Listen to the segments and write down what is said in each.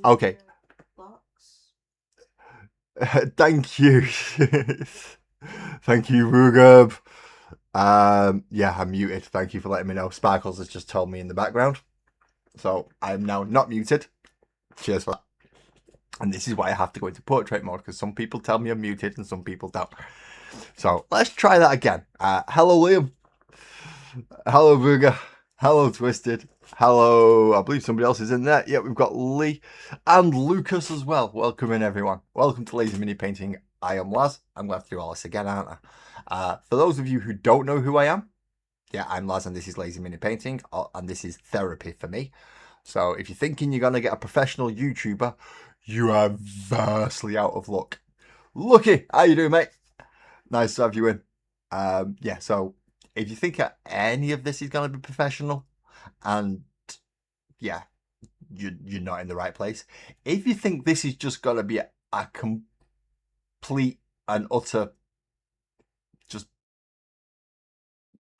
Okay. Box. Thank you. Thank you, Rugab. Yeah, I'm muted. Thank you for letting me know. Sparkles has just told me in the background. So I'm now not muted. Cheers for that. And this is why I have to go into portrait mode, because some people tell me I'm muted and some people don't. So let's try that again. Hello, Liam. Hello, Booger. Hello, Twisted. Hello, I believe somebody else is in there. Yeah, we've got Lee and Lucas as well. Welcome in, everyone. Welcome to Lazy Mini Painting. I am Laz. I'm glad to do all this again, aren't I? For those of you who don't know who I am, yeah, I'm Laz and this is Lazy Mini Painting, and this is therapy for me. So if you're thinking you're going to get a professional YouTuber, you are vastly out of luck. Lucky, how you doing, mate? Nice to have you in. Yeah, so if you think any of this is going to be professional, and yeah, you're not in the right place. If you think this is just going to be a complete and utter, just,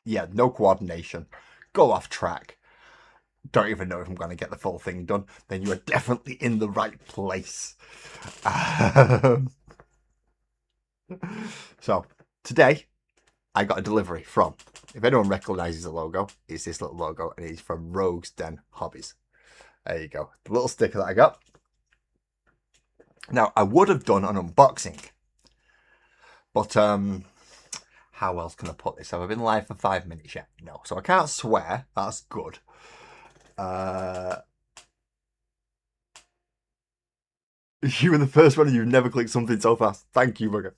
yeah, no coordination, go off track, don't even know if I'm going to get the full thing done, then you are definitely in the right place. So today I got a delivery from, if anyone recognizes the logo, it's this little logo, and it's from Rogues Den Hobbies. There you go, the little sticker that I got. Now I would have done an unboxing, but how else can I put this? Have I been live for 5 minutes yet? No, so I can't swear. That's good. You were the first one, and you've never clicked something so fast. Thank you, Bugger.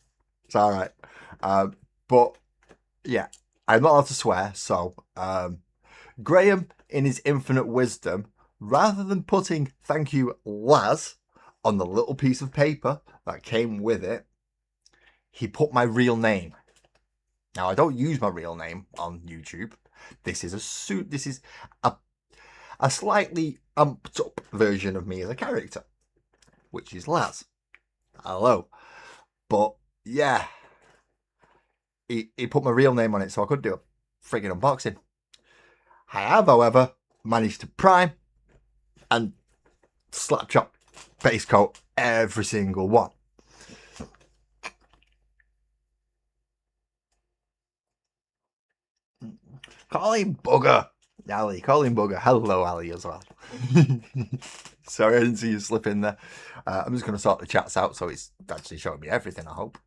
It's all right. But yeah, I'm not allowed to swear. So Graham, in his infinite wisdom, rather than putting "Thank you, Laz" on the little piece of paper that came with it, he put my real name. Now I don't use my real name on YouTube. This is a slightly amped up version of me as a character, which is Laz. Hello. But yeah, he put my real name on it, so I could do a friggin' unboxing. I have, however, managed to prime and slap chop base coat every single one. Call him Bugger. Ali, call him Bugger. Hello, Ali, as well. Sorry, I didn't see you slip in there. I'm just going to sort the chats out so it's actually showing me everything, I hope.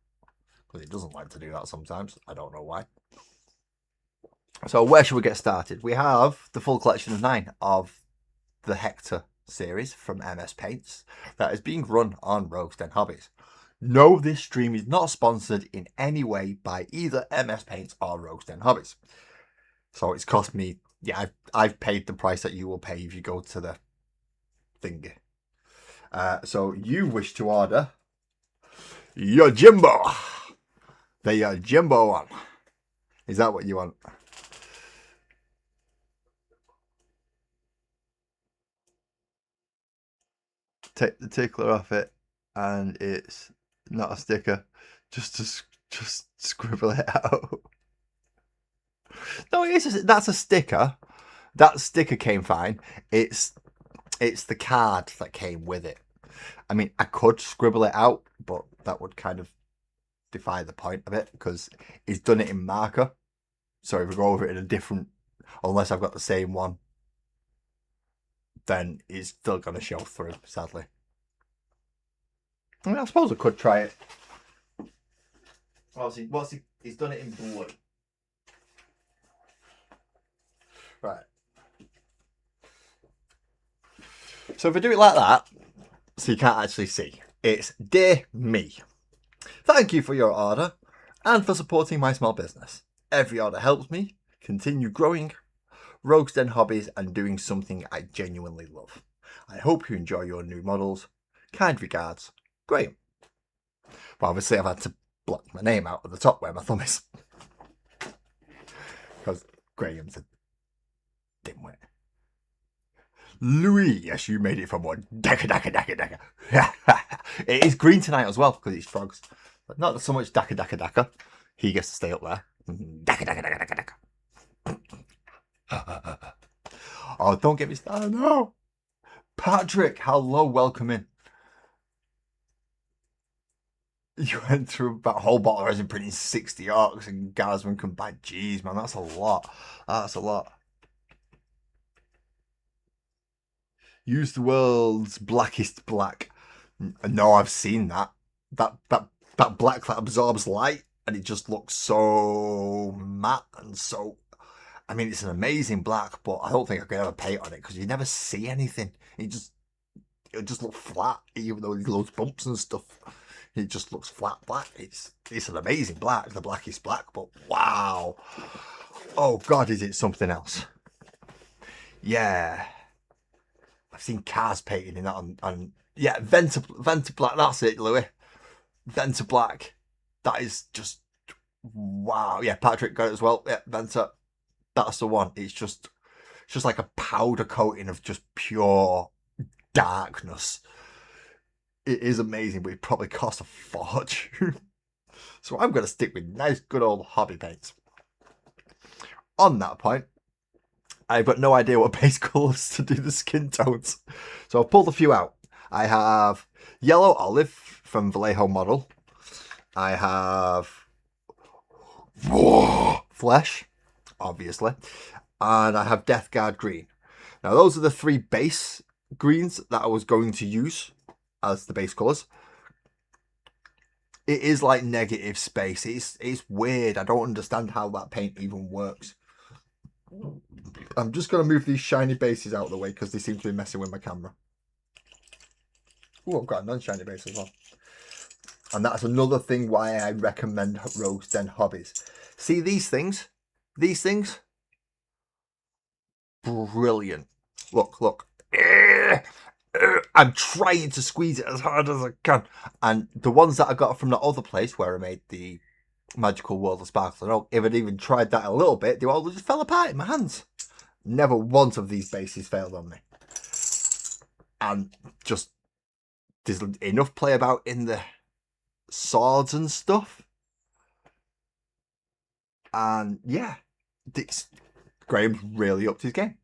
Because it doesn't like to do that sometimes. I don't know why. So where should we get started? We have the full collection of 9 of the Hector series from MS Paints that is being run on Rogues Den Hobbies. No, this stream is not sponsored in any way by either MS Paints or Rogues Den Hobbies. So it's cost me, yeah, I've paid the price that you will pay if you go to the thingy. So you wish to order your Jimbo. The Jimbo one. Is that what you want? Take the tickler off it, and it's not a sticker. Just scribble it out. No, that's a sticker. That sticker came fine. It's the card that came with it. I mean, I could scribble it out, but that would kind of defy the point of it, because he's done it in marker. So if we go over it in a different, unless I've got the same one, then it's still going to show through, sadly. I mean, I suppose I could try it. He's done it in blood. Right. So if I do it like that, so you can't actually see, it's Dear Me. Thank you for your order and for supporting my small business. Every order helps me continue growing Rogues Den Hobbies and doing something I genuinely love. I hope you enjoy your new models. Kind regards, Graham. Well, obviously I've had to block my name out at the top where my thumb is, because Graham's a dimwit. Louis, yes, you made it from one. Daka, daka, daka, daka. It is green tonight as well, because it's frogs. But not so much daka, daka, daka. He gets to stay up there. Daka, daka, daka, daka, daka. Oh, don't get me started. No. Patrick, hello, welcome in. You went through about a whole bottle of resin printing 60 orcs and Guardsmen come back. Jeez, man, that's a lot. That's a lot. Use the world's blackest black. No, I've seen that. That black that absorbs light and it just looks so matte and so. I mean, it's an amazing black, but I don't think I could ever paint on it because you never see anything. It just looks flat, even though there's loads of bumps and stuff. It just looks flat black. It's an amazing black, the blackest black, but wow. Oh God, is it something else? Yeah. I've seen cars painted in that on yeah, Venta Black, that's it, Louis. Venta Black. That is just wow. Yeah, Patrick got it as well. Yeah, Venta. That's the one. It's just like a powder coating of just pure darkness. It is amazing, but it probably costs a fortune. So I'm going to stick with nice, good old hobby paints. On that point, I've got no idea what base colours to do the skin tones. So I've pulled a few out. I have Yellow Olive from Vallejo Model. I have Flesh, obviously. And I have Death Guard Green. Now those are the three base greens that I was going to use as the base colours. It is like negative space. It's weird. I don't understand how that paint even works. I'm just going to move these shiny bases out of the way because they seem to be messing with my camera. Oh, I've got a non-shiny base as well. And that's another thing why I recommend Rogue's Den Hobbies. See these things? These things? Brilliant. Look. I'm trying to squeeze it as hard as I can. And the ones that I got from the other place where I made the Magical World of Sparkle and Oak, if I'd even tried that a little bit, they all just fell apart in my hands. Never once of these bases failed on me. And just, there's enough play about in the swords and stuff. And yeah, Graham's really upped his game.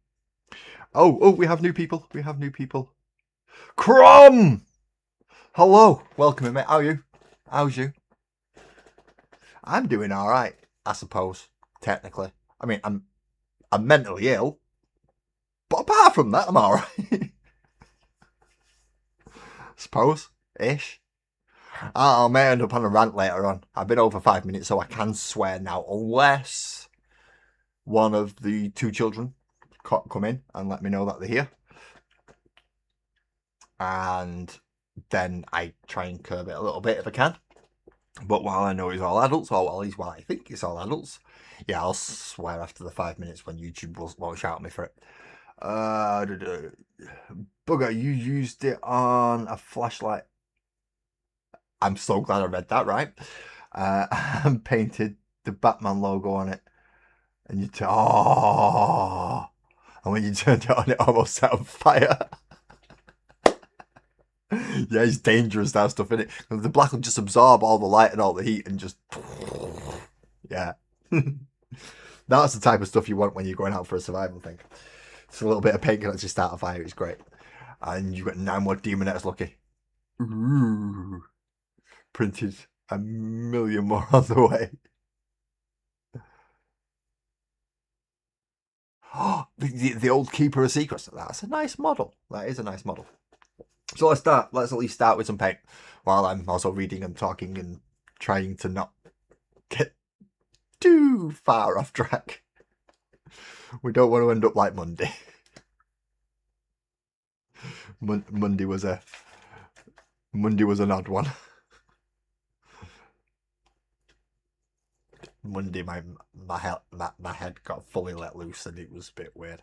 Oh, we have new people. Crom! Hello, welcome in, mate. How are you? How's you? I'm doing all right, I suppose. Technically, I mean, I'm mentally ill, but apart from that, I'm all right. Suppose ish. I may end up on a rant later on. I've been over 5 minutes, so I can swear now, unless one of the two children come in and let me know that they're here. And then I try and curb it a little bit if I can. But while I know it's all adults, or at least while I think it's all adults, yeah, I'll swear after the 5 minutes when YouTube won't shout at me for it. Bugger, you used it on a flashlight. I'm so glad I read that right. And painted the Batman logo on it. And you and when you turned it on, it almost set on fire. Yeah, it's dangerous to have stuff in it. The black will just absorb all the light and all the heat and just... Yeah. That's the type of stuff you want when you're going out for a survival thing. It's a little bit of paint can actually start a fire. It's great. And you've got 9 more Demonettes lucky. Ooh. Printed 1 million more on the way. Oh, the old Keeper of Secrets. That's a nice model. That is a nice model. So let's at least start with some paint while I'm also reading and talking and trying to not get too far off track. We don't want to end up like Monday. Monday was an odd one. Monday my head got fully let loose and it was a bit weird.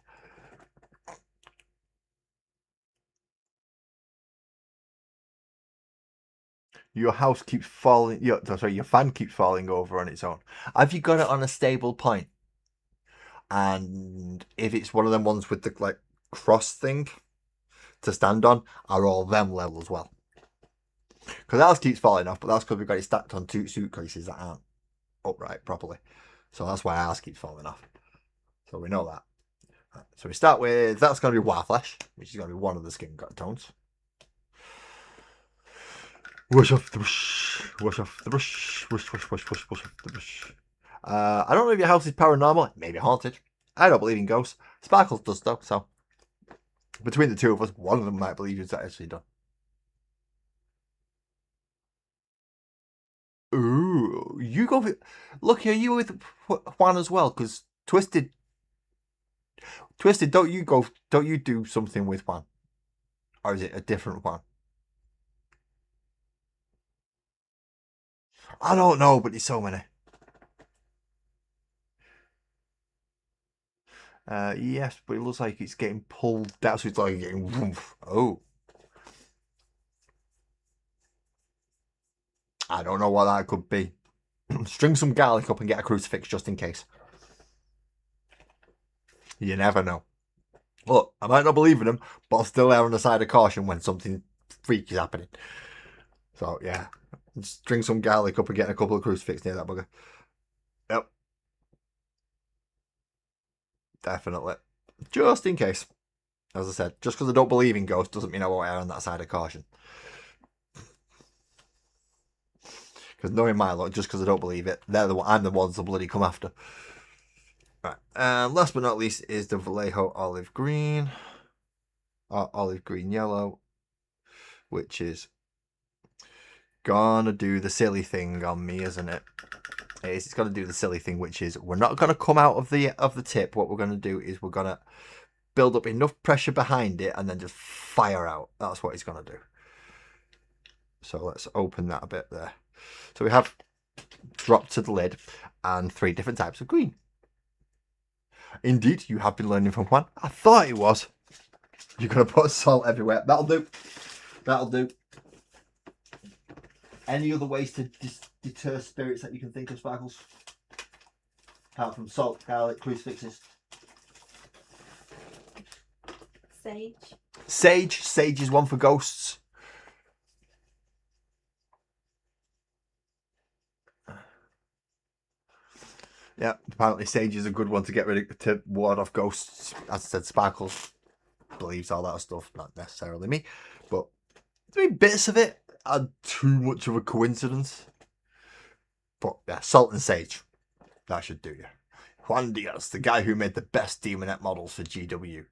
Your house keeps falling. Your fan keeps falling over on its own. Have you got it on a stable point? And if it's one of them ones with the like cross thing to stand on, are all them level as well? Because ours keeps falling off, but that's because we've got it stacked on 2 suitcases that aren't upright properly. So that's why ours keeps falling off. So we know that. So we start with, that's going to be Warflesh, which is going to be one of the skin tones. Wash off the brush, wash off the brush, wash off the brush. I don't know if your house is paranormal, maybe haunted. I don't believe in ghosts. Sparkles does though, so between the two of us, one of them might believe it's actually done. Ooh, you go with... Look, are you with Juan as well? Because Twisted, don't you do something with Juan? Or is it a different one? I don't know, but there's so many. Yes, but it looks like it's getting pulled. That's what it's like getting... Woof. Oh. I don't know what that could be. String some garlic up and get a crucifix just in case. You never know. Look, I might not believe in them, but I'll still err on the side of caution when something freaky is happening. So, yeah. String some garlic up and get a couple of crucifix near that bugger. Yep. Definitely. Just in case. As I said, just because I don't believe in ghosts doesn't mean I won't err on that side of caution. Because knowing my luck, just because I don't believe it, I'm the ones that bloody come after. Right. And last but not least is the Vallejo Olive Green. Olive Green Yellow. Which is gonna do the silly thing on me, isn't it? It's gonna do the silly thing, which is we're not gonna come out of the tip. What we're gonna do is we're gonna build up enough pressure behind it and then just fire out. That's what it's gonna do. So let's open that a bit there. So we have drop to the lid and 3 different types of green. Indeed, you have been learning from Juan. I thought it was. You're going to put salt everywhere. That'll do. That'll do. Any other ways to deter spirits that you can think of, Sparkles? Apart from salt, garlic, crucifixes. Sage. Sage. Sage is one for ghosts. Yeah, apparently sage is a good one to get rid of, to ward off ghosts. As I said, Sparkles believes all that stuff, not necessarily me, but I mean, bits of it are too much of a coincidence. But yeah, salt and sage, that should do you. Juan Diaz, the guy who made the best Demonette models for GW. I'm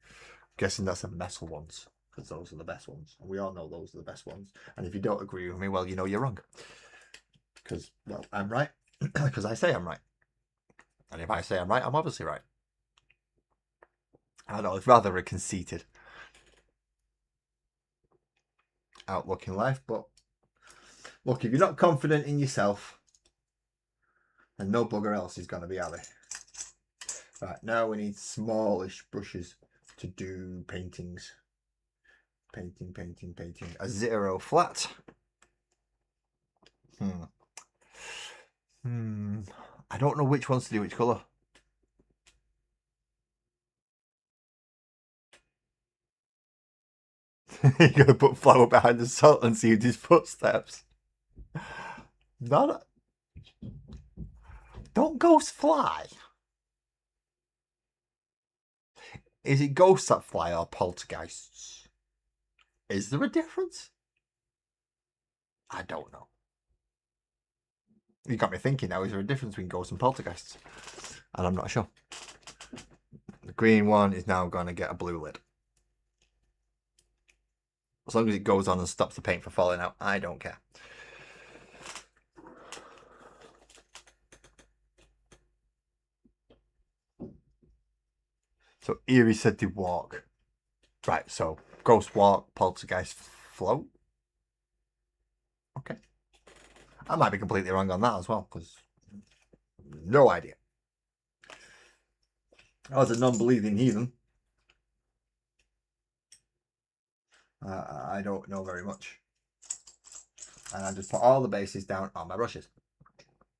guessing that's the metal ones, because those are the best ones. And we all know those are the best ones. And if you don't agree with me, well, you know you're wrong. Because, well, I'm right. Because I say I'm right. And if I say I'm right, I'm obviously right. I know, it's rather a conceited outlook in life, but look, if you're not confident in yourself, then no bugger else is going to be, are they? Right, now we need smallish brushes to do paintings. Painting. A 0 flat. I don't know which ones to do which colour. You're going to put flour behind the salt and see his footsteps. Don't ghosts fly? Is it ghosts that fly or poltergeists? Is there a difference? I don't know. You got me thinking now, is there a difference between ghosts and poltergeists? And I'm not sure. The green one is now going to get a blue lid. As long as it goes on and stops the paint from falling out, I don't care. So Eerie said to walk. Right, so ghost walk, poltergeist float. Okay. I might be completely wrong on that as well, because no idea. I was a non-believing heathen. I don't know very much. And I just put all the bases down on my brushes.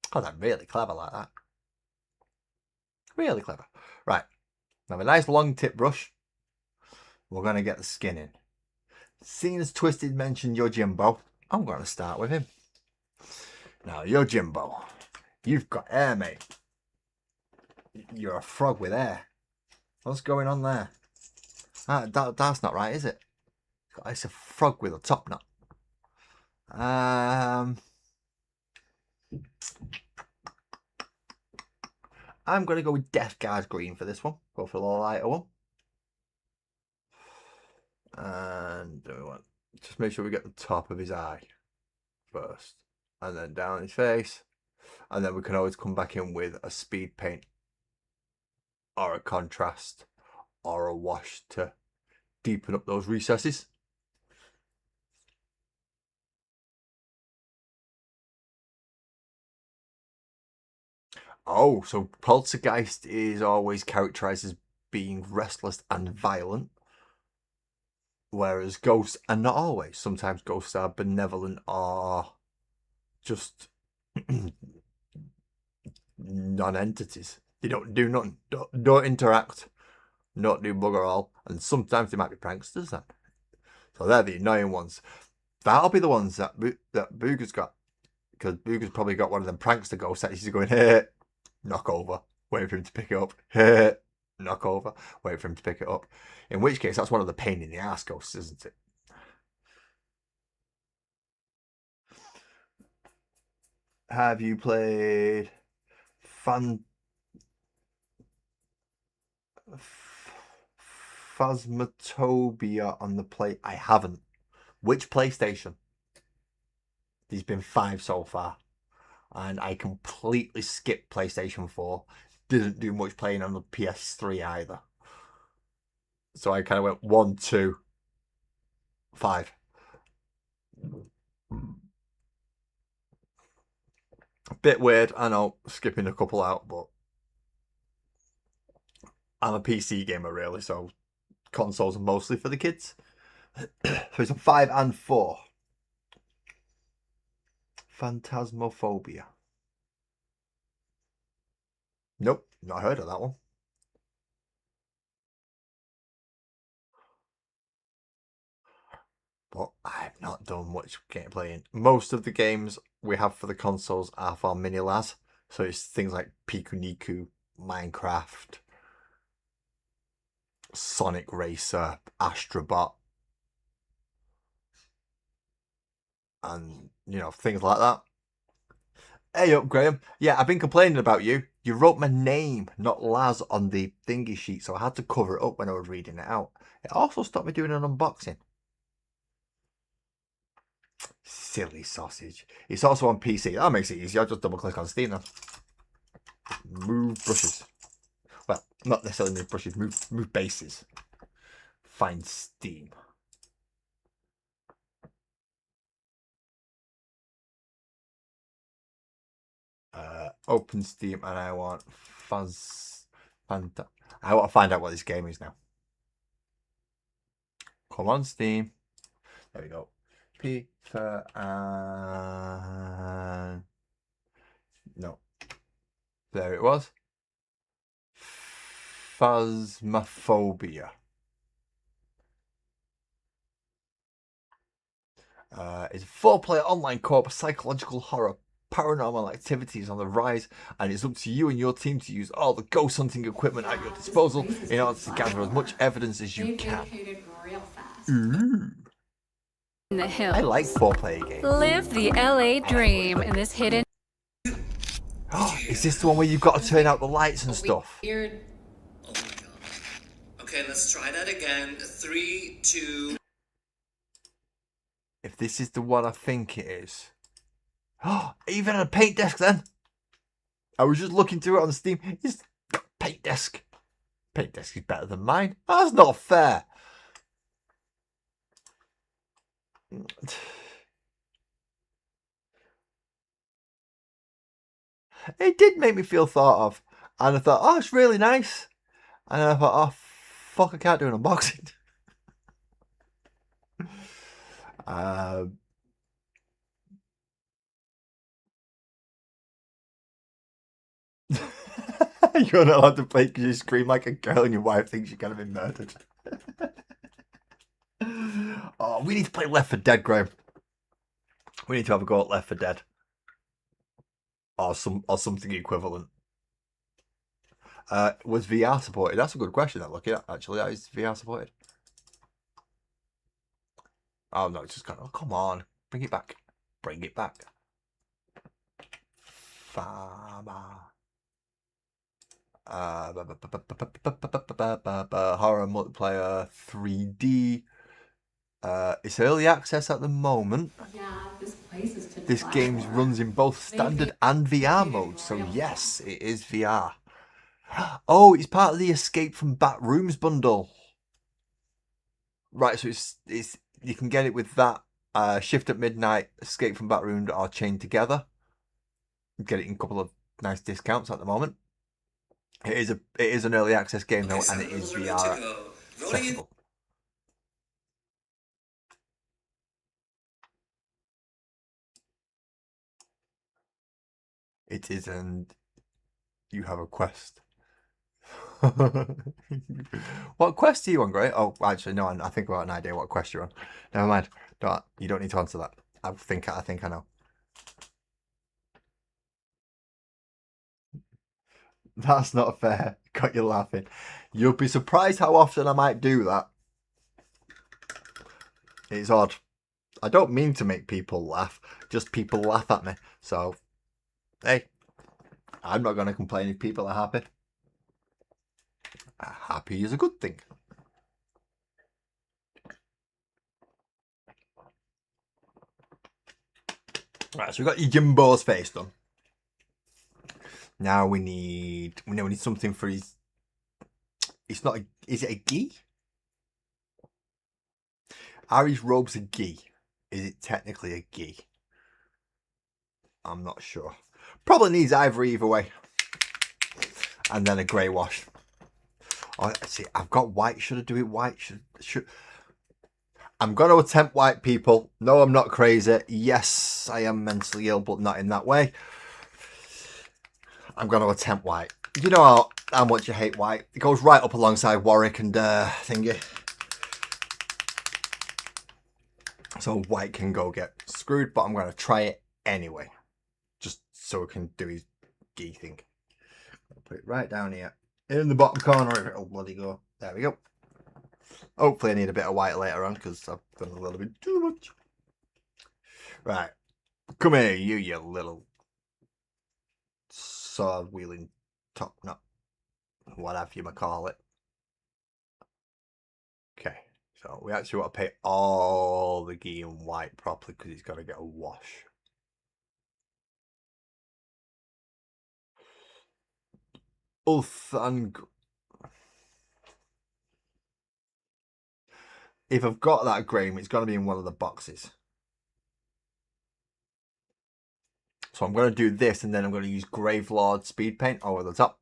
Because I'm really clever like that. Really clever. Right. Now a nice long tip brush. We're going to get the skin in. Seeing as Twisted mentioned Yojimbo, I'm going to start with him. Now, Yojimbo, you've got air, mate. You're a frog with air. What's going on there? That's not right, is it? It's a frog with a top knot. I'm going to go with Death Guard Green for this one. Go for the lighter one. And we want just make sure we get the top of his eye first. And then down his face. And then we can always come back in with a speed paint. Or a contrast. Or a wash to deepen up those recesses. Oh, so Poltergeist is always characterized as being restless and violent, whereas ghosts are not always. Sometimes ghosts are benevolent or just non-entities. They don't do nothing, don't interact, not do bugger all, and sometimes they might be pranksters then. So they're the annoying ones. That'll be the ones that Booger's got, because Booger's probably got one of them prankster ghosts that he's going, hey, knock over, wait for him to pick it up, hey, knock over, wait for him to pick it up. In which case, that's one of the pain in the ass ghosts, isn't it? Have you played Phasmatopia on the play? I haven't. Which PlayStation? There's been 5 so far. And I completely skipped PlayStation 4. Didn't do much playing on the PS3 either. So I kind of went 1, 2, 5. A bit weird, I know, skipping a couple out, but I'm a PC gamer really, so consoles are mostly for the kids. So it's a 5 and 4. Phantasmophobia. Nope, not heard of that one. But I've not done much gameplay. Most of the games we have for the consoles are for Mini Las. So it's things like Pikuniku, Minecraft, Sonic Racer, Astrobot, and, you know, things like that. Hey up, Graham. Yeah, I've been complaining about you. You wrote my name, not Laz, on the thingy sheet, so I had to cover it up when I was reading it out. It also stopped me doing an unboxing. Silly sausage. It's also on PC. That makes it easy. I'll just double click on Steam then. Move brushes. Well, not necessarily move brushes, move bases. Find Steam. Open Steam, and I want I want to find out what this game is now. Come on, Steam. There we go. P for no. There it was. Phasmophobia. It's a 4-player online co-op psychological horror. Paranormal activity is on the rise, and it's up to you and your team to use all the ghost hunting equipment at your disposal in order to gather as much evidence as you can. Ooh. In the hills. I like 4-player games. Live the LA dream in this hidden. Is this the one where you've got to turn out the lights and stuff? Weird. Oh my god. Okay, let's try that again. 3, 2. If this is the one I think it is. Even a paint desk then. I was just looking through it on Steam. It's paint desk. Paint desk is better than mine. That's not fair. It did make me feel thought of. And I thought, oh, it's really nice. And then I thought, oh, fuck, I can't do an unboxing. You're not allowed to play because you scream like a girl and your wife thinks you're going to be murdered. Oh, we need to play Left 4 Dead, Graham. We need to have a go at Left 4 Dead. Or something equivalent. Was VR supported? That's a good question. That looking at actually, that is VR supported. Oh no, it's just kind of. Oh, come on, bring it back. Bring it back. Farmer. Horror multiplayer 3D. It's early access at the moment. Yeah, this place is to This die game for. runs in both standard and VR mode, so yes, it is VR. Oh, it's part of the Escape from Backrooms bundle. Right, so it's you can get it with that Shift at Midnight, Escape from Backrooms are chained together. Get it in a couple of nice discounts at the moment. It is an early access game though, and it is VR accessible. It is, and you have a quest. What quest are you on, Gray? Oh, actually, no. I think I've got an idea what quest you're on. Never mind. You don't need to answer that. I think I know. That's not fair. Got you laughing. You'll be surprised how often I might do that. It's odd. I don't mean to make people laugh. Just people laugh at me. So, hey, I'm not going to complain if people are happy. Happy is a good thing. Right, so we've got your Jimbo's face done. Now we need something for his. It's not. Is it a gi? Are his robes a gi? Is it technically a gi? I'm not sure. Probably needs ivory either way. And then a grey wash. Oh, see, I've got white. Should I do it white? Should I'm going to attempt white, people. No, I'm not crazy. Yes, I am mentally ill, but not in that way. I'm going to attempt white. You know how much you hate white. It goes right up alongside Warwick and thingy. So white can go get screwed, but I'm going to try it anyway. Just so it can do his gi thing. I'll put it right down here. In the bottom corner, if it'll bloody go. There we go. Hopefully I need a bit of white later on, because I've done a little bit too much. Right. Come here, you little sword wheeling top nut. Whatever you might call it. Okay. So we actually want to paint all the gi in white properly, because it's got to get a wash. If I've got that grey, it's going to be in one of the boxes. So I'm going to do this, and then I'm going to use Gravelord speed paint over the top.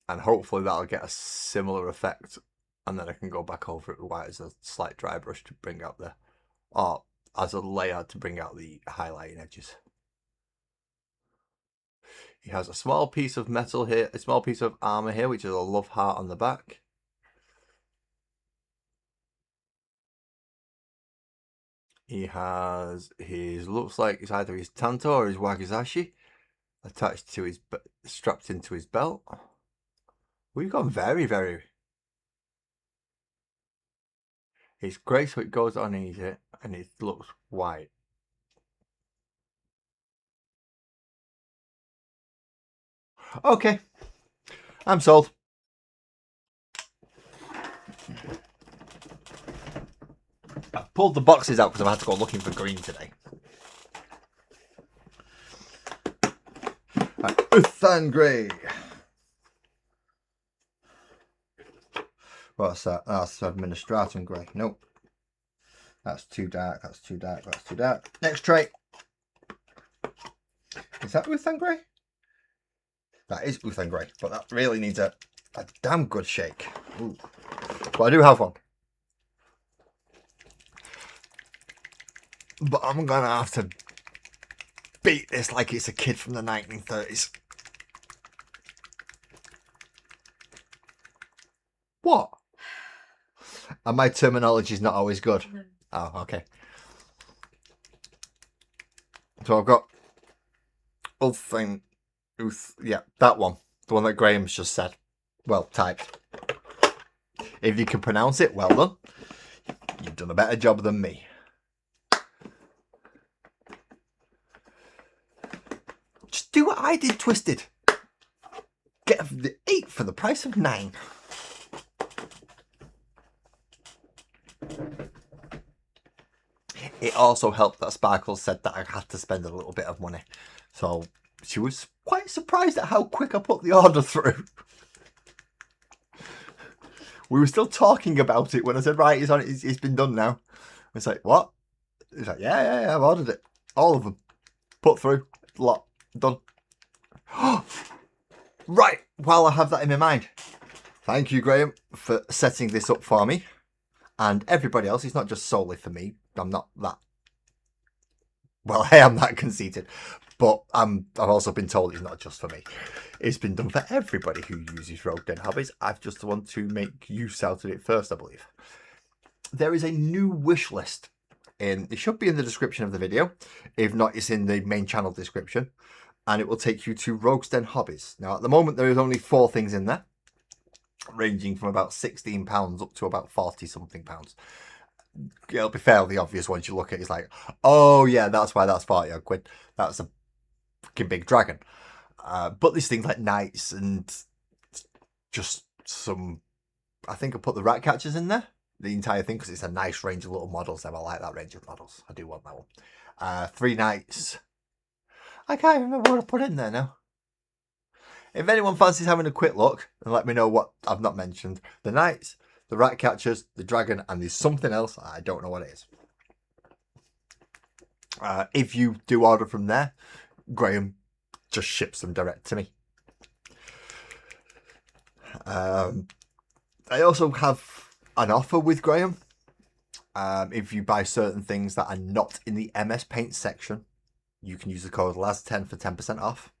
And hopefully that'll get a similar effect. And then I can go back over it with white as a slight dry brush to bring out the... or as a layer to bring out the highlighting edges. He has a small piece of metal here, a small piece of armor here, which is a love heart on the back. He has his, looks like it's either his Tanto or his Wakizashi attached to his, strapped into his belt. We've gone very, very. It's grey, so it goes on easy, and it looks white. Okay, I'm sold. I've pulled the boxes out because I've had to go looking for green today. Right, Uthan Grey. What's that? That's Administratum Grey. Nope. That's too dark. That's too dark. That's too dark. Next trait. Is that Uthan Grey? That is Uthan Grey, but that really needs a damn good shake. Ooh. But I do have one. But I'm going to have to beat this like it's a kid from the 1930s. What? And my terminology is not always good. No. Oh, okay. So I've got Ulfang Yeah, that one. The one that Graham's just said. Well, typed. If you can pronounce it, well done. You've done a better job than me. Just do what I did, Twisted. Get the 8 for the price of 9. It also helped that Sparkles said that I had to spend a little bit of money. So she was quite surprised at how quick I put the order through. We were still talking about it when I said, right, it's been done now. It's like, what? It's like, yeah, I've ordered it. All of them. Put through. Lot. Done. Right, while I have that in my mind. Thank you, Graham, for setting this up for me. And everybody else. It's not just solely for me. I'm not that... Well, I am that conceited. But I've also been told it's not just for me. It's been done for everybody who uses Rogue Den Hobbies. I've just want to make use out of it first, I believe. There is a new wish list. It should be in the description of the video. If not, it's in the main channel description. And it will take you to Rogue's Den Hobbies. Now, at the moment, there is only 4 things in there. Ranging from about £16 up to about 40-something pounds. It'll be fairly obvious once you look at it. It's like, oh yeah, that's why that's 40 odd quid. That's a fucking big dragon. But there's things like knights and just some... I think I put the rat catchers in there. The entire thing, because it's a nice range of little models. I like that range of models. I do want that one. 3 knights. I can't remember what I put in there now. If anyone fancies having a quick look and let me know what I've not mentioned. The knights, the rat catchers, the dragon, and there's something else. I don't know what it is. If you do order from there, Graham just ships them direct to me. I also have an offer with Graham. If you buy certain things that are not in the MS Paint section, you can use the code LAS10 for 10% off.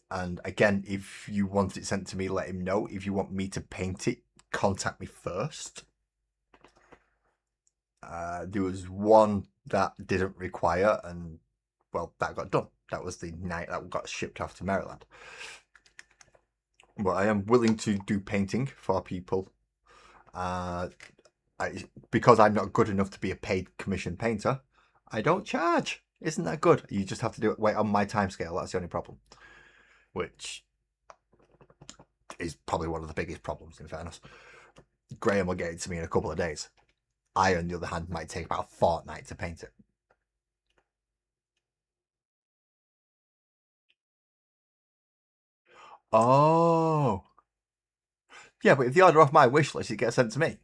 And again, if you want it sent to me, let him know. If you want me to paint it, contact me first. There was one that didn't require, and well, that got done. That was the night that got shipped off to Maryland. But I am willing to do painting for people. Because I'm not good enough to be a paid commission painter, I don't charge. Isn't that good? You just have to do it wait on my timescale. That's the only problem. Which is probably one of the biggest problems, in fairness. Graham will get it to me in a couple of days. I, on the other hand, might take about a fortnight to paint it. Oh. Yeah, but if they order off my wish list, it gets sent to me.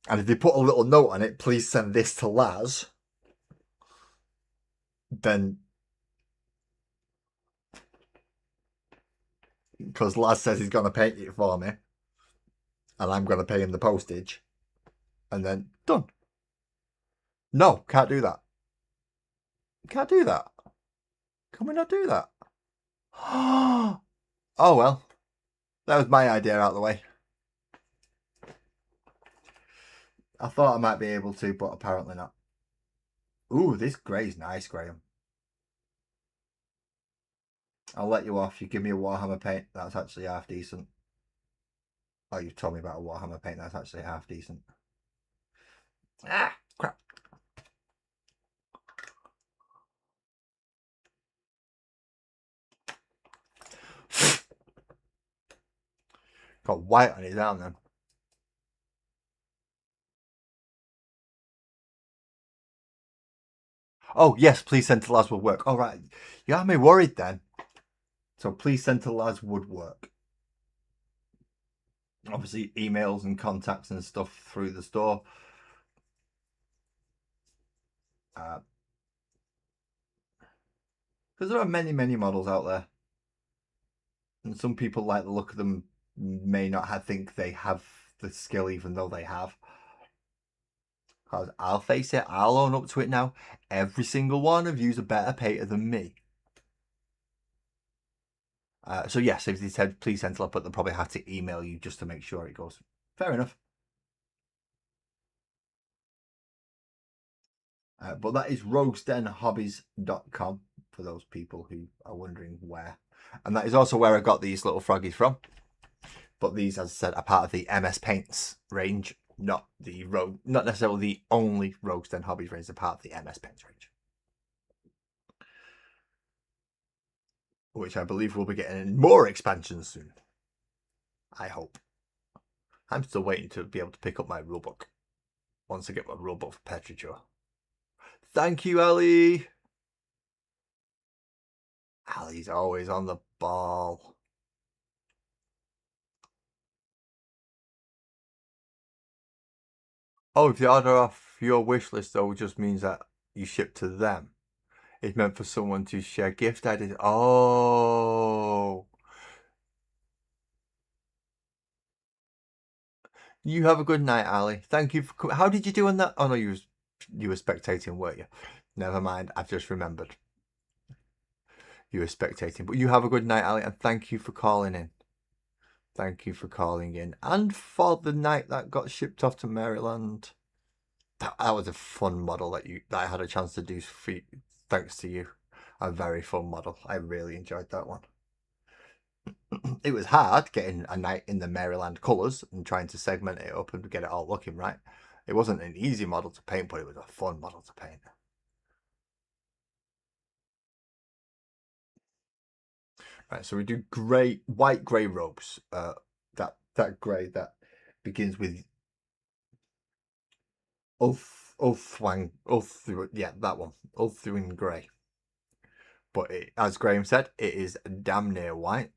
And if they put a little note on it, please send this to Laz, then... Because Laz says he's going to paint it for me. And I'm going to pay him the postage. And then, done. No, can't do that. Can't do that. Can we not do that? Oh, well. That was my idea out of the way. I thought I might be able to, but apparently not. Ooh, this grey's nice, Graham. I'll let you off. You give me a Warhammer paint. That's actually half decent. Oh, you've told me about a Warhammer paint. That's actually half decent. Ah, crap. Got white on his arm then. Oh, yes, please send to Laz Woodwork. All right. You have me worried then. So please send to Laz Woodwork. Obviously, emails and contacts and stuff through the store. Because there are many, many models out there. And some people like the look of them may not think they have the skill even though they have. Because I'll face it, I'll own up to it now. Every single one of you's a better painter than me. So yes, if they said please send up, but they'll probably have to email you just to make sure it goes. Fair enough. But that is roguesdenhobbies.com for those people who are wondering where. And that is also where I got these little froggies from. But these, as I said, are part of the MS Paints range, not necessarily the only Rogues Den Hobbies range, they're part of the MS Paints range. Which I believe we'll be getting more expansions soon. I hope. I'm still waiting to be able to pick up my rulebook. Once I get my rulebook for Petrichor. Thank you, Ellie. Ellie's always on the ball. Oh, if you order off your wish list, though, just means that you ship to them. It's meant for someone to share gift ideas. Oh. You have a good night, Ali. Thank you for coming. How did you do on that? Oh, no, you were spectating, weren't you? Never mind. I've just remembered. You were spectating. But you have a good night, Ali, and thank you for calling in. Thank you for calling in. And for the night that got shipped off to Maryland. That was a fun model that I had a chance to do for you, thanks to you. A very fun model. I really enjoyed that one. It was hard getting a knight in the Maryland colours and trying to segment it up and get it all looking right. It wasn't an easy model to paint, but it was a fun model to paint. Right, so we do white grey robes. That grey that begins with Ulthwang, yeah, that one, Ulthuan grey. But as Graham said, it is damn near white.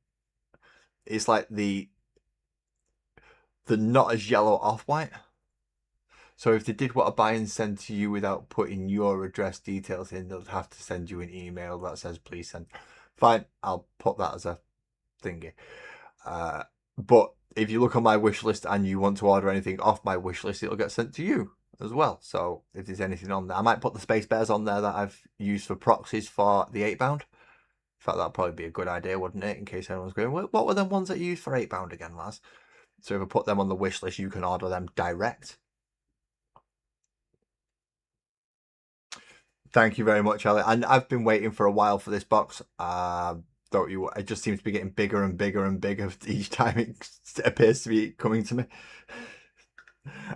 It's like the not as yellow off-white. So if they did want to buy and send to you without putting your address details in, they'll have to send you an email that says please send. Fine, I'll put that as a thingy. But if you look on my wish list and you want to order anything off my wish list, it'll get sent to you as well. So if there's anything on there, I might put the Space Bears on there that I've used for proxies for the 8-bound. In fact, that'd probably be a good idea, wouldn't it? In case anyone's going, what were them ones that you used for 8-bound again, Laz? So if I put them on the wish list, you can order them direct. Thank you very much, Ellie. And I've been waiting for a while for this box. Don't you? It just seems to be getting bigger and bigger and bigger each time it appears to be coming to me.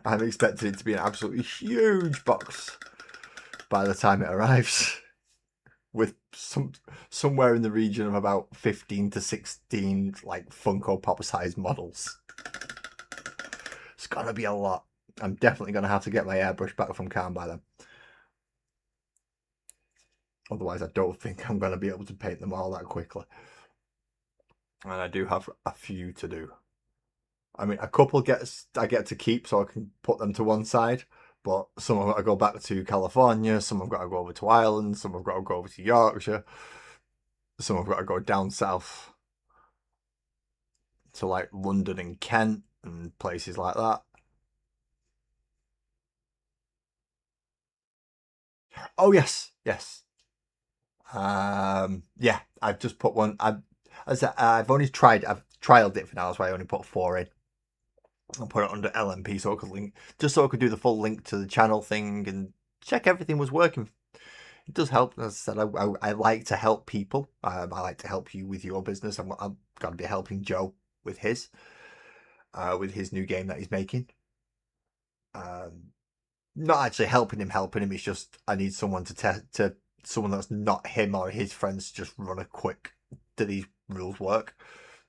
I'm expecting it to be an absolutely huge box by the time it arrives, with somewhere in the region of about 15 to 16 like Funko Pop size models. It's gonna be a lot. I'm definitely gonna have to get my airbrush back from Calm by then. Otherwise, I don't think I'm going to be able to paint them all that quickly. And I do have a few to do. I mean, a couple I get to keep so I can put them to one side. But some have got to go back to California. Some have got to go over to Ireland. Some have got to go over to Yorkshire. Some have got to go down south to like London and Kent and places like that. Oh, yes. Yes. Yeah, I've just put one. I've trialed it for now. That's why I only put 4 in. I'll put it under LMP so I could link, just so I could do the full link to the channel thing and check everything was working. It does help. As I said, I like to help people. I like to help you with your business. I'm going to be helping Joe with his new game that he's making. Not actually helping him. It's just I need someone to someone that's not him or his friends just run a quick, do these rules work?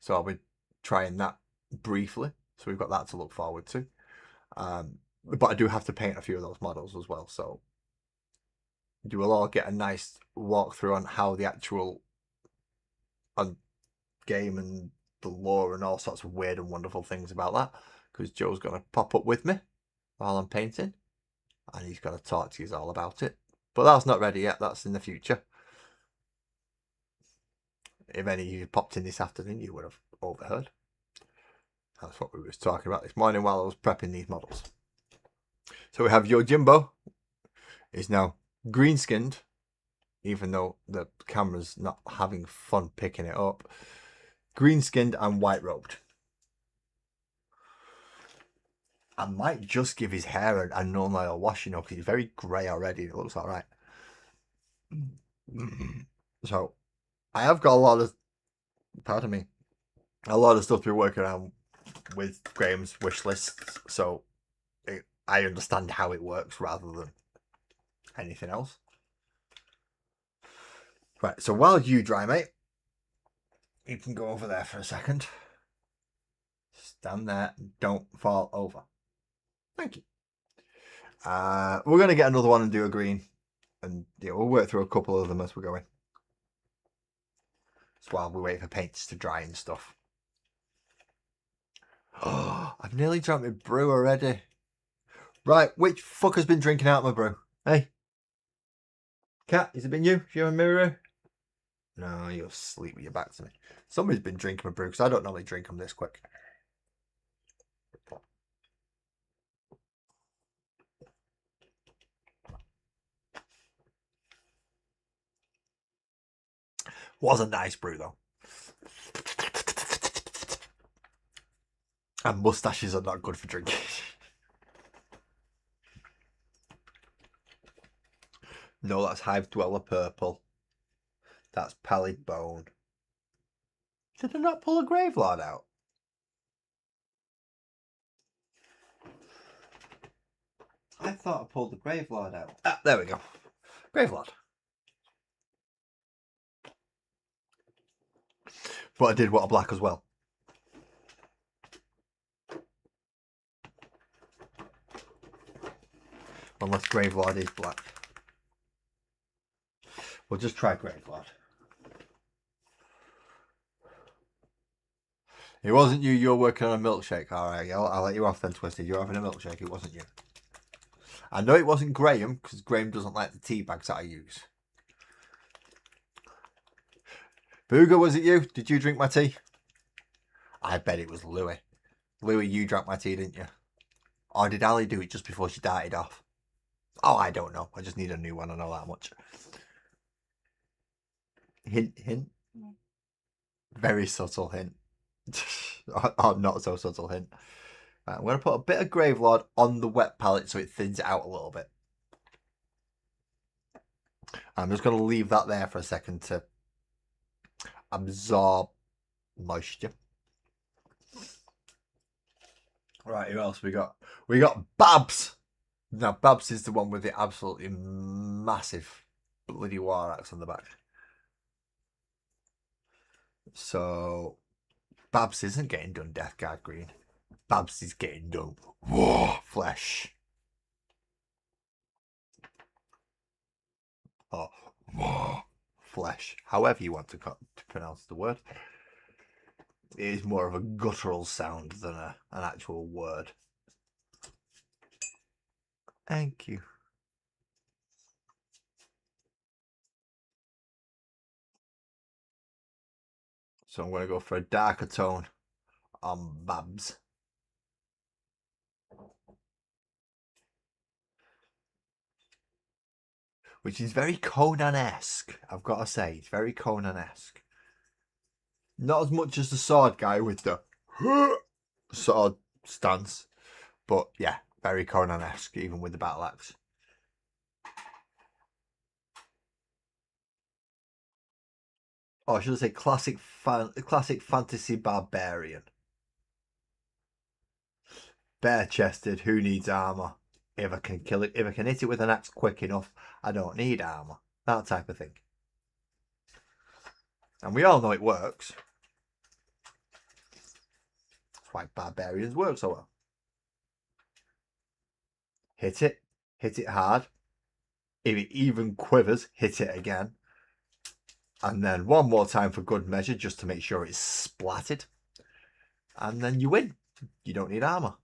So I'll be trying that briefly. So we've got that to look forward to. But I do have to paint a few of those models as well. So you will all get a nice walkthrough on how the actual game and the lore and all sorts of weird and wonderful things about that. Because Joe's going to pop up with me while I'm painting. And he's going to talk to you all about it. But that's not ready yet. That's in the future. If any of you popped in this afternoon, you would have overheard. That's what we were talking about this morning while I was prepping these models. So we have Yojimbo. Is now green skinned, even though the camera's not having fun picking it up. Green skinned and white robed. I might just give his hair a normal oil wash, because he's very grey already. It looks all right. So, I have got a lot of, pardon me, a lot of stuff to be working around with Graham's wish list. So, I understand how it works rather than anything else. Right, so while you dry, mate, you can go over there for a second. Stand there and don't fall over. Thank you. We're going to get another one and do a green. And yeah, we'll work through a couple of them as we're going. That's while we wait for paints to dry and stuff. Oh, I've nearly drank my brew already. Right, which fucker's been drinking out my brew? Hey? Cat, has it been you? Do you have a mirror? No, you're asleep with your back to me. Somebody's been drinking my brew because I don't normally drink them this quick. Was a nice brew though. And mustaches are not good for drinking. No, that's Hive Dweller Purple. That's Pallid Bone. Did I not pull a Gravelord out? I thought I pulled the Gravelord out. Ah, there we go. Gravelord. But I did want a black as well. Unless Gravelord is black. We'll just try Gravelord. It wasn't you, you're working on a milkshake. Alright, I'll let you off then, Twisted. You're having a milkshake, it wasn't you. I know it wasn't Graham, because Graham doesn't like the tea bags that I use. Booger, was it you? Did you drink my tea? I bet it was Louie. Louie, you drank my tea, didn't you? Or did Ali do it just before she darted off? Oh, I don't know. I just need a new one, I know that much. Hint, hint. Very subtle hint. Or not so subtle hint. Right, I'm going to put a bit of Gravelord on the wet palette so it thins it out a little bit. I'm just going to leave that there for a second to absorb moisture. Right, who else we got? We got Babs. Now, Babs is the one with the absolutely massive bloody war axe on the back. So, Babs isn't getting done Death Guard green. Babs is getting done War Flesh. Or War Flesh. However you want to pronounce the word. It is more of a guttural sound than an actual word. Thank you. So I'm going to go for a darker tone on Babs. Which is very Conan-esque, I've got to say. It's very Conan-esque. Not as much as the sword guy with the sword stance. But yeah, very Conan-esque, even with the battle axe. Or should I say classic fantasy barbarian. Bare-chested, who needs armour? If I can kill it, if I can hit it with an axe quick enough, I don't need armour. That type of thing. And we all know it works. That's why barbarians work so well. Hit it hard. If it even quivers, hit it again. And then one more time for good measure, just to make sure it's splatted. And then you win. You don't need armour.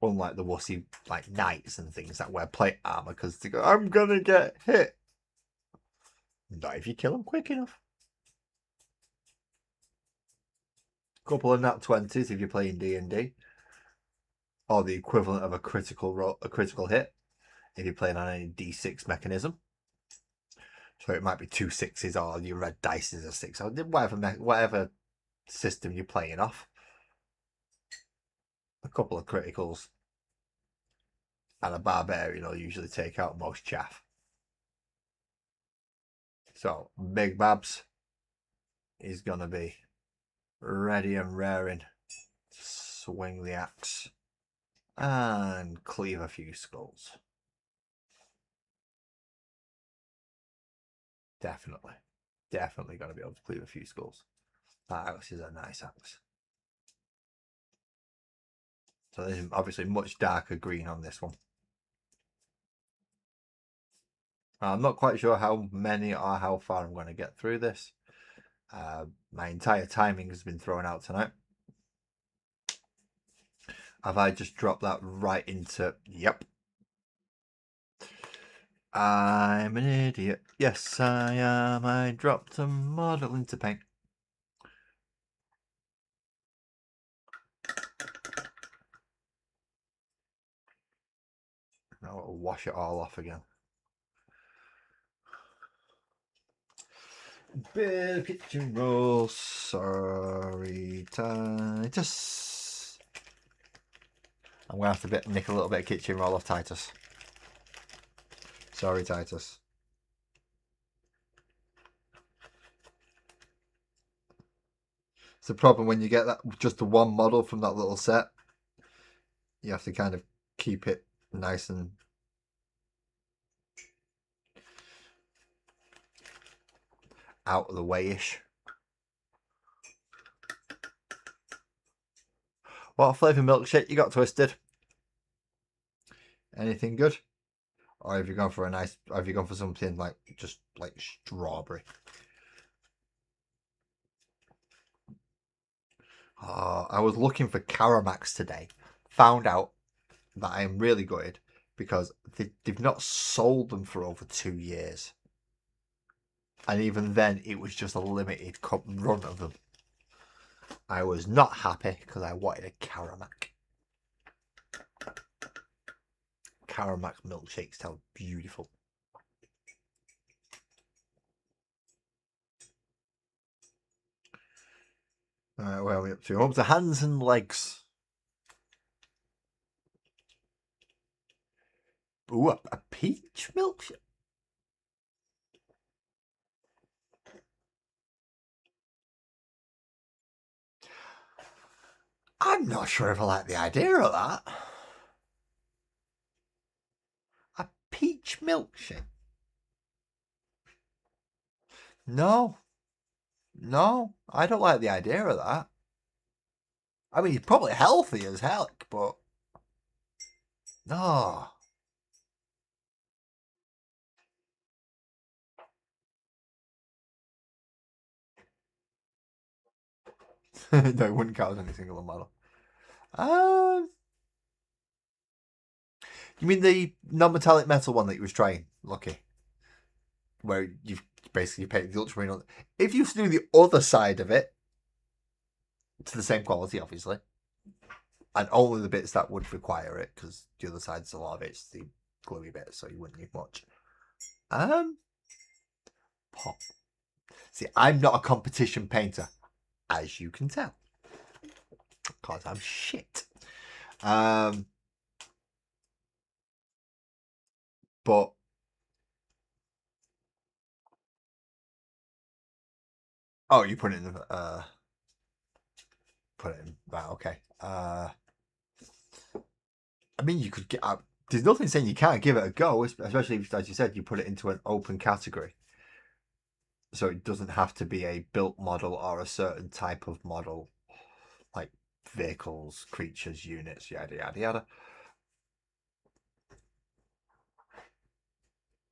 Unlike the wussy like knights and things that wear plate armour because they go, I'm gonna get hit. Not if you kill them quick enough. Couple of nat 20s if you're playing D&D, or the equivalent of a critical hit if you're playing on any D6 mechanism. So it might be 2 6s, or your red dice is a 6, or whatever system you're playing off. couple of criticals, and a barbarian will usually take out most chaff. So Big Babs is gonna be ready and raring to swing the axe and cleave a few skulls. Definitely gonna be able to cleave a few skulls. That axe is a nice axe. So there's obviously much darker green on this one. I'm not quite sure how many or how far I'm going to get through this. My entire timing has been thrown out tonight. Have I just dropped that right into... Yep. I'm an idiot. Yes, I am. I dropped a model into paint. Now I'll wash it all off again. Bit of kitchen roll. Sorry, Titus. I'm going to have to nick a little bit of kitchen roll off Titus. Sorry, Titus. It's the problem when you get that just the one model from that little set. You have to kind of keep it nice and out of the way-ish. What flavour milkshake you got, Twisted? Anything good? Or have you gone for have you gone for something like just like strawberry? I was looking for Caramax today. Found out that I am really gutted because they've not sold them for over 2 years. And even then, it was just a limited run of them. I was not happy because I wanted a Caramac. Caramac milkshakes sound beautiful. Alright, where are we up to? Up to hands and legs. Ooh, a peach milkshake. I'm not sure if I like the idea of that. A peach milkshake. No, I don't like the idea of that. I mean, it's probably healthy as heck, but no. No, it wouldn't count as any single model. You mean the non-metallic metal one that you was trying, Lucky? Where you've basically painted the ultramarine on. If you do the other side of it, to the same quality, obviously, and only the bits that would require it, because the other side's a lot of it's the gluey bit, so you wouldn't need much. Pop. See, I'm not a competition painter, as you can tell, because I'm shit. But oh, you put it in the put it in, right? Okay. I mean, you could get. There's nothing saying you can't give it a go, especially if, as you said, you put it into an open category. So it doesn't have to be a built model or a certain type of model, like vehicles, creatures, units, yada yada yada.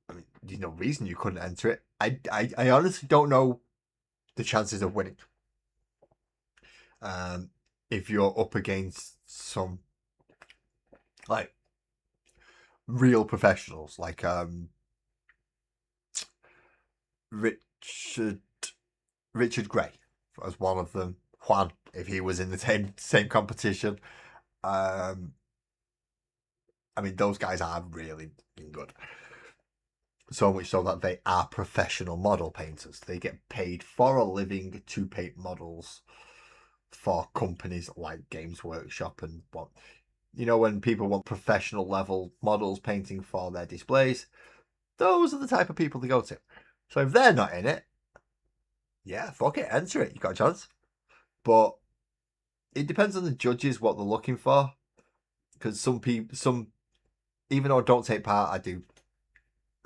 I mean, there's no reason you couldn't enter it. I honestly don't know the chances of winning. If you're up against some like real professionals, like Richard Gray as one of them. Juan, if he was in the same competition. I mean, those guys are really good. So much so that they are professional model painters. They get paid for a living to paint models for companies like Games Workshop and what, you know, when people want professional level models painting for their displays, those are the type of people they go to. So if they're not in it, yeah, fuck it, enter it. You got a chance. But it depends on the judges what they're looking for, because some people, even though I don't take part, I do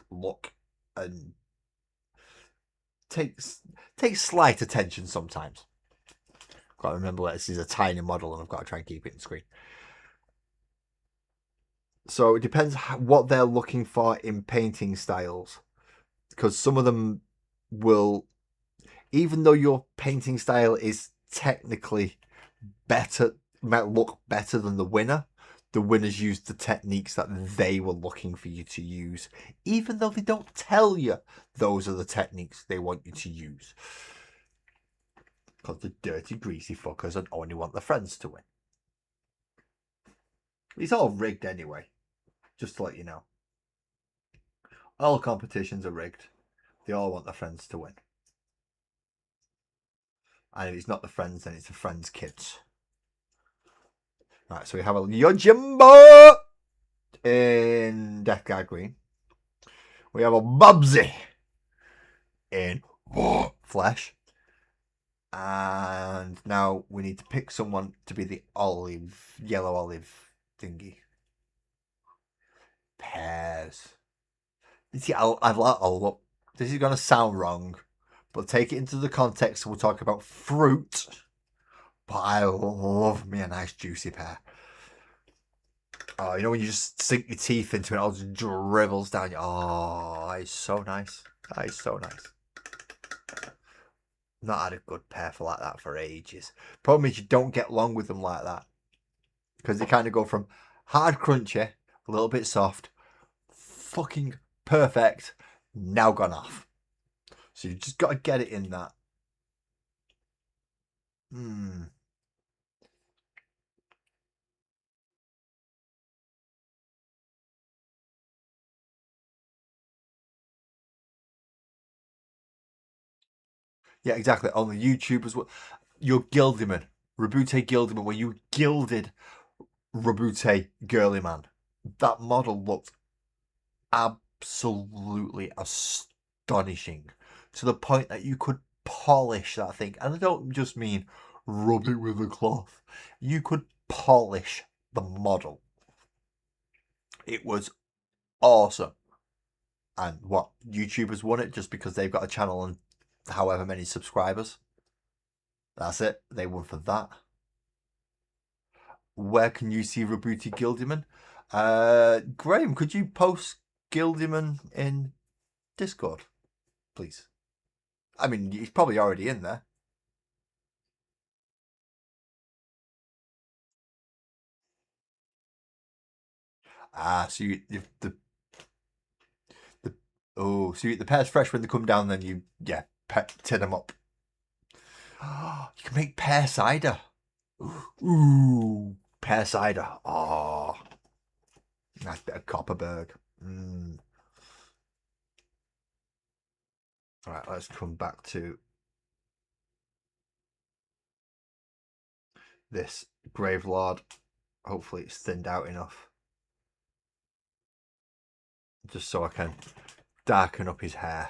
look and take slight attention sometimes. Got to remember that this is a tiny model and I've got to try and keep it in screen. So it depends what they're looking for in painting styles, because some of them will, even though your painting style is technically better, might look better than the winners used the techniques that they were looking for you to use, even though they don't tell you those are the techniques they want you to use. Because the dirty, greasy fuckers only want their friends to win. It's all rigged anyway, just to let you know. All competitions are rigged. They all want their friends to win. And if it's not the friends, then it's the friends' kids. Right, so we have a Yojimbo in Death Guard Green. We have a Bubsy in Flesh. And now we need to pick someone to be the yellow olive thingy. Pears. You see, I'll this is going to sound wrong, but take it into the context. We'll talk about fruit. But I love me a nice juicy pear. Oh, you know when you just sink your teeth into it, it all just dribbles down. Oh, it's so nice. That is so nice. Not had a good pear for like that for ages. Problem is you don't get long with them like that, because they kind of go from hard crunchy, a little bit soft, fucking perfect, now gone off. So you just got to get it in that. Yeah, exactly. On the YouTube as well. Your Gildiman, Rabute Gildiman, where you gilded Rabute Girly Man. That model looked absolutely astonishing, to the point that you could polish that thing. And I don't just mean rub it with a cloth. You could polish the model. It was awesome. And what, YouTubers won it just because they've got a channel and however many subscribers? That's it. They won for that. Where can you see Rabute Gildiman? Graham, could you post Gildiman in Discord, please? I mean, he's probably already in there. So the pear's fresh when they come down, then you tin them up. You can make pear cider. Ooh, pear cider. Oh, nice bit of Copperberg. All right, let's come back to this Gravelord. Hopefully it's thinned out enough, just so I can darken up his hair.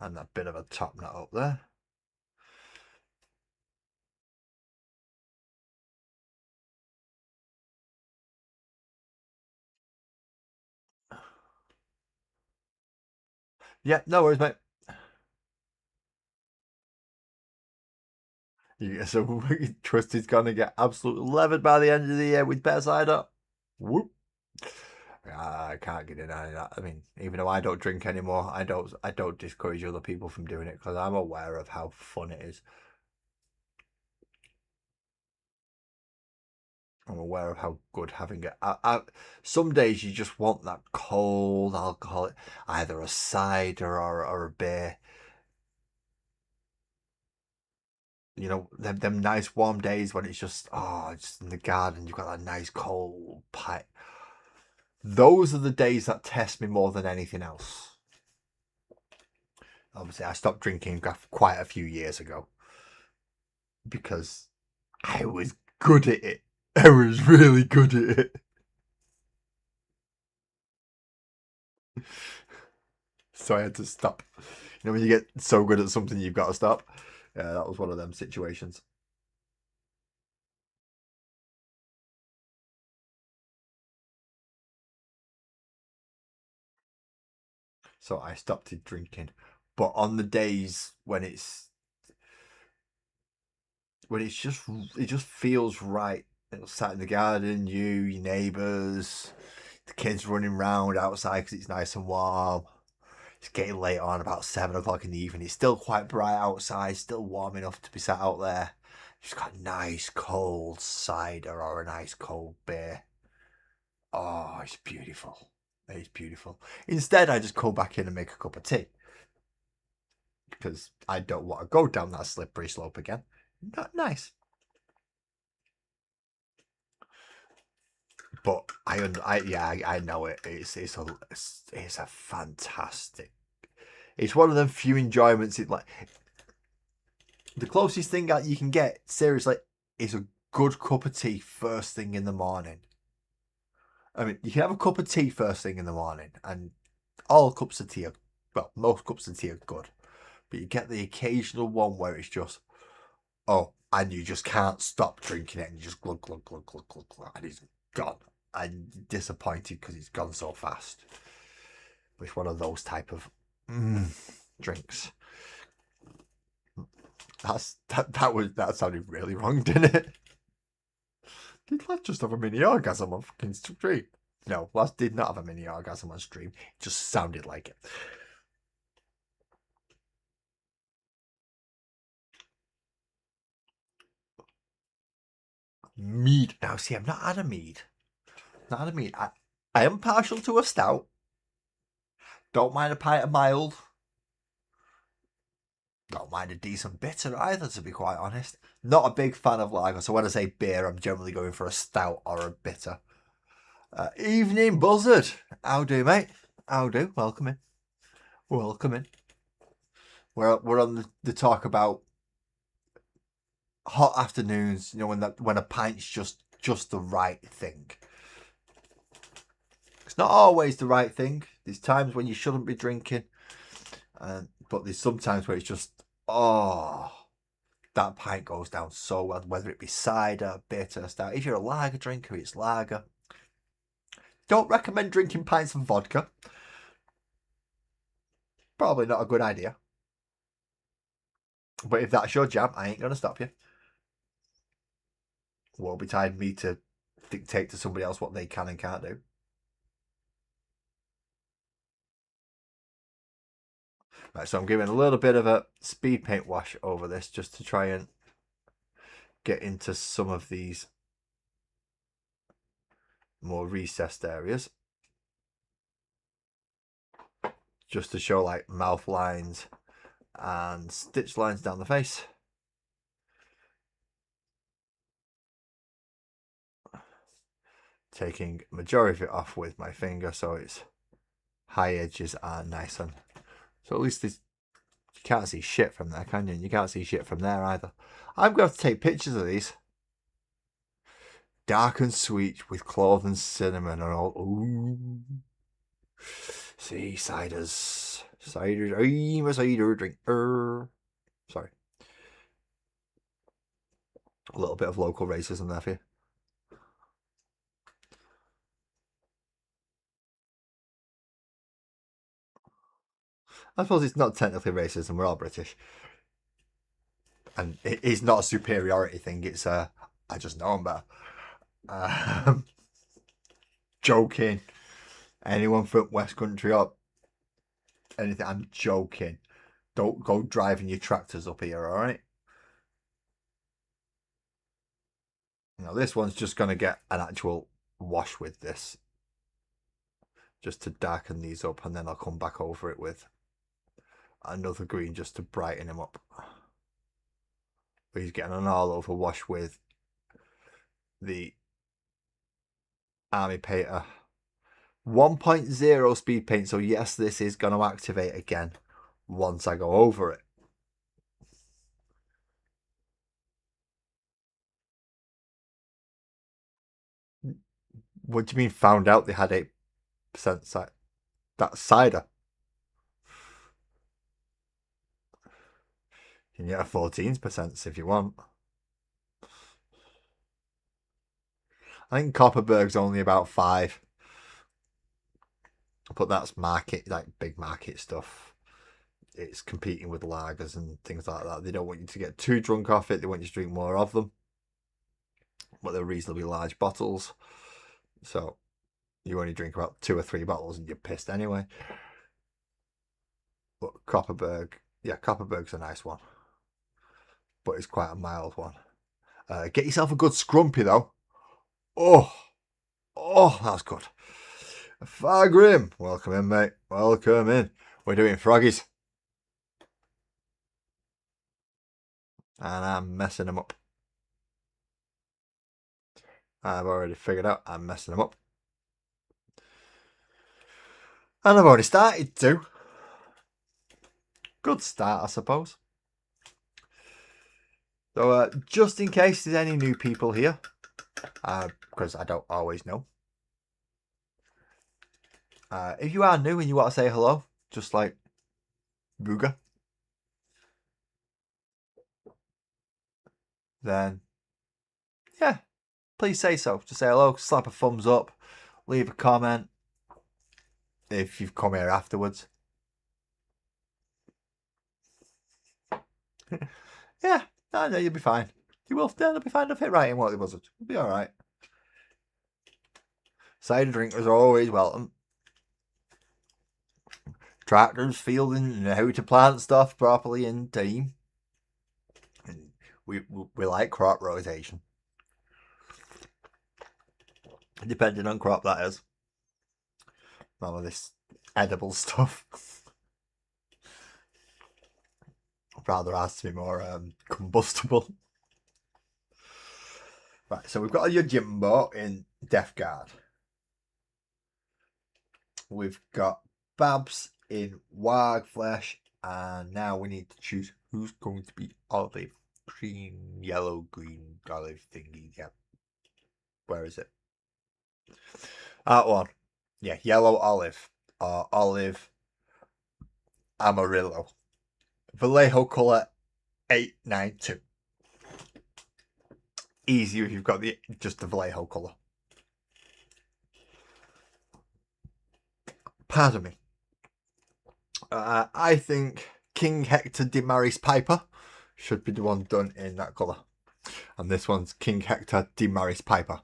And that bit of a top knot up there. Yeah, no worries, mate. Yeah, so Trusty's gonna get absolutely levered by the end of the year with pear cider. Whoop. I can't get in any of that. I mean, even though I don't drink anymore, I don't discourage other people from doing it, because I'm aware of how fun it is. I'm aware of how good having it. Some days you just want that cold alcohol, either a cider or a beer. You know, them nice warm days when it's just in the garden, you've got that nice cold pipe. those are the days that test me more than anything else. Obviously, I stopped drinking quite a few years ago because I was good at it. I was really good at it. So I had to stop. You know, when you get so good at something, you've got to stop. Yeah, that was one of them situations. So I stopped drinking. But on the days when it just feels right. It's sat in the garden, your neighbours, the kids running around outside because it's nice and warm. It's getting late on, about 7 o'clock in the evening. It's still quite bright outside, still warm enough to be sat out there. Just got a nice cold cider or a nice cold beer. Oh, it's beautiful. It's beautiful. Instead, I just go back in and make a cup of tea. Because I don't want to go down that slippery slope again. Not nice. But I know it. It's a fantastic. It's one of them few enjoyments. It like the closest thing that you can get, seriously, is a good cup of tea first thing in the morning. I mean, you can have a cup of tea first thing in the morning, and all cups of tea are, well, most cups of tea are good. But you get the occasional one where it's just, oh, and you just can't stop drinking it, and you just glug, glug, glug, glug, glug, glug, and it's gone. I'm disappointed because it's gone so fast. It's one of those type of drinks. That sounded really wrong, didn't it? Did Laz just have a mini orgasm on fucking stream? No, Laz did not have a mini orgasm on stream. It just sounded like it. Mead. Now, see, I've not had a mead. Not had a mead. I am partial to a stout. Don't mind a pint of mild. Don't mind a decent bitter either, to be quite honest. Not a big fan of lager, so when I say beer, I'm generally going for a stout or a bitter. Evening Buzzard. How do, mate? How do? Welcome in. Welcome in. We're on the talk about hot afternoons, you know, when a pint's just the right thing. It's not always the right thing. There's times when you shouldn't be drinking, but there's some times where it's just, oh, that pint goes down so well, whether it be cider, bitter, stout. If you're a lager drinker, it's lager. Don't recommend drinking pints of vodka. Probably not a good idea. But if that's your jam, I ain't going to stop you. Won't be tied me to dictate to somebody else what they can and can't do. Right, so I'm giving a little bit of a speed paint wash over this just to try and get into some of these more recessed areas. Just to show like mouth lines and stitch lines down the face. Taking majority of it off with my finger so its high edges are nice and so at least this, you can't see shit from there, can you? And you can't see shit from there either. I'm going to take pictures of these. Dark and sweet with clove and cinnamon and all. Ooh. See, ciders. Ciders. I'm a cider drinker. Sorry. A little bit of local racism there for you. I suppose it's not technically racism, we're all British. And it is not a superiority thing, it's I just know I'm better. Joking. Anyone from West Country or anything, I'm joking. Don't go driving your tractors up here, alright? Now this one's just going to get an actual wash with this. Just to darken these up, and then I'll come back over it with another green just to brighten him up. But he's getting an all over wash with the Army Painter 1.0 speed paint. So yes, this is going to activate again once I go over it. What do you mean found out they had 8% cider? That's cider. You can get a 14% if you want. I think Copperberg's only about 5. But that's market, like big market stuff. It's competing with lagers and things like that. They don't want you to get too drunk off it. They want you to drink more of them. But they're reasonably large bottles. So you only drink about 2 or 3 bottles and you're pissed anyway. But Copperberg, yeah, Copperberg's a nice one. But it's quite a mild one. Get yourself a good scrumpy though. Oh, that's good. Fargrim, welcome in, mate. Welcome in. We're doing froggies. And I'm messing them up. I've already figured out I'm messing them up. And I've already started to. Good start, I suppose. So, just in case there's any new people here, because I don't always know. If you are new and you want to say hello, just like Ruger, then yeah, please say so. Just say hello, slap a thumbs up, leave a comment if you've come here afterwards. Yeah, no, you'll be fine. You will, they'll be fine. They'll fit right in what they wasn't. You'll be alright. Cider drinkers are always welcome. Tractors, fielding, and how to plant stuff properly in team. And we like crop rotation. Depending on crop, that is. None of this edible stuff. Rather has to be more combustible. Right, so we've got a Yojimbo in Death Guard. We've got Babs in Warg Flesh, and now we need to choose who's going to be olive, green, yellow, green, olive thingy. Yeah, where is it? That one. Yeah, yellow olive or olive Amarillo. Vallejo colour 892. Easier if you've got just the Vallejo colour. Pardon me. I think King Hector Demaris Piper should be the one done in that colour. And this one's King Hector Demaris Piper.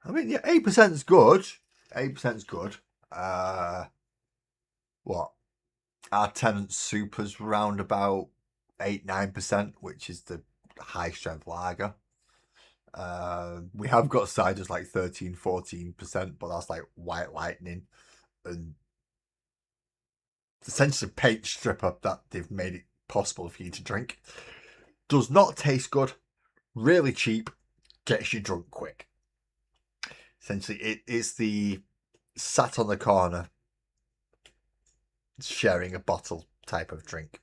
I mean, yeah, 8% is good. 8% is good. What? Our Tenant Super's round about 8-9%, which is the high strength lager. We have got ciders like 13-14%, but that's like White Lightning and essentially paint stripper that they've made it possible for you to drink. Does not taste good, really cheap, gets you drunk quick. Essentially, it is the sat on the corner sharing a bottle type of drink.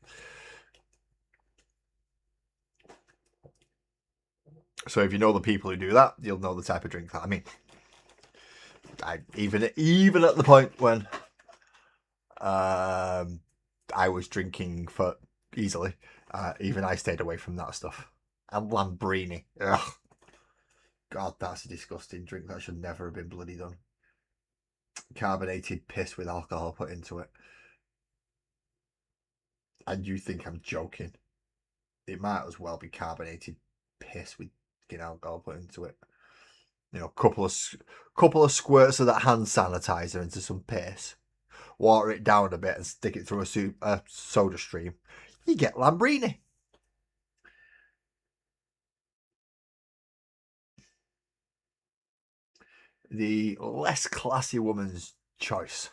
So if you know the people who do that, you'll know the type of drink that I mean. Even at the point when I was drinking for easily, even I stayed away from that stuff. And Lambrini. Ugh. God, that's a disgusting drink. That should never have been bloody done. Carbonated piss with alcohol put into it. And you think I'm joking? It might as well be carbonated piss with alcohol put into it. You know, couple of squirts of that hand sanitizer into some piss, water it down a bit, and stick it through a soda stream. You get Lambrini. The less classy woman's choice.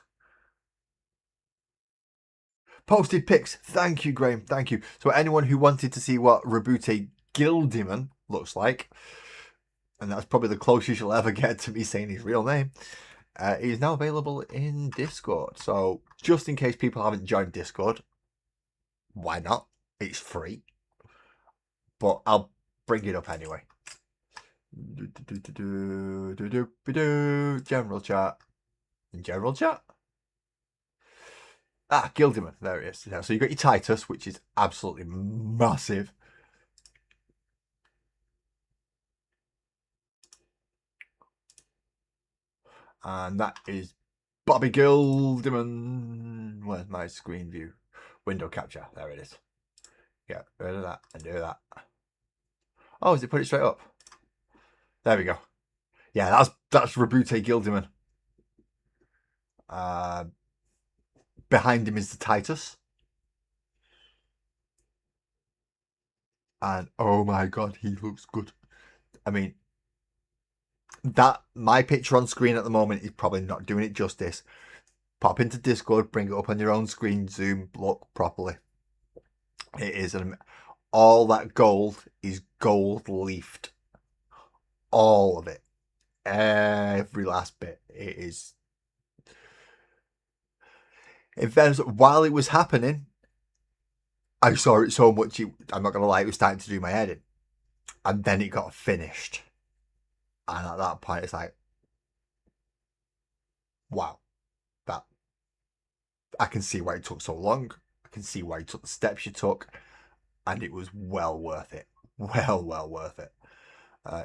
Posted pics. Thank you, Graham. Thank you. So anyone who wanted to see what Rabute Gildiman looks like, and that's probably the closest you'll ever get to me saying his real name, is now available in Discord. So just in case people haven't joined Discord, why not? It's free. But I'll bring it up anyway. General chat. General chat. Ah, Gildiman. There it is. So you got your Titus, which is absolutely massive. And that is Bobby Gildiman. Where's my screen view? Window capture. There it is. Get rid of that and do that. Oh, has it put it straight up? There we go. Yeah, that's Rabute Gildiman. Behind him is the Titus. And oh my god, he looks good. I mean, that my picture on screen at the moment is probably not doing it justice. Pop into Discord, bring it up on your own screen, zoom, look properly. It is all that gold is gold leafed. All of it. Every last bit. It is. In fairness, while it was happening, I saw it so much, I'm not going to lie, it was starting to do my head in. And then it got finished. And at that point, it's like, wow. That, I can see why it took so long. I can see why you took the steps you took. And it was well worth it. Well worth it.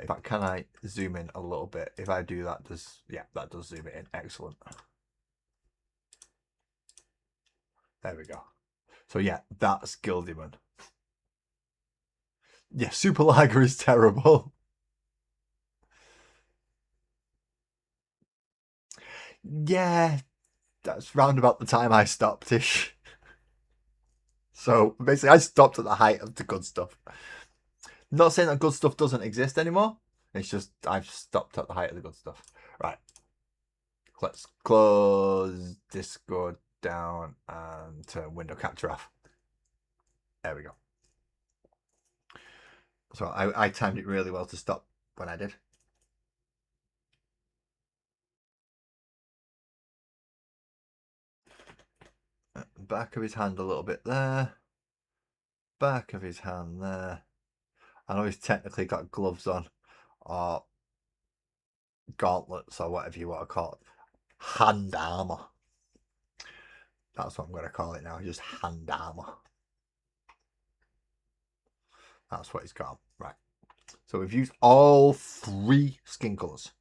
In fact, can I zoom in a little bit? If I do that, that does zoom it in. Excellent. There we go. So yeah, that's Gildiman. Yeah, Super Lager is terrible. Yeah, that's round about the time I stopped-ish. So basically, I stopped at the height of the good stuff. Not saying that good stuff doesn't exist anymore. It's just I've stopped at the height of the good stuff. Right. Let's close Discord down and turn window capture off. There we go. So I timed it really well to stop when I did. Back of his hand a little bit there. Back of his hand there. I know he's technically got gloves on, or gauntlets, or whatever you want to call it. Hand armor. That's what I'm going to call it now, just hand armor. That's what he's got. Right. So we've used all 3 skin colours.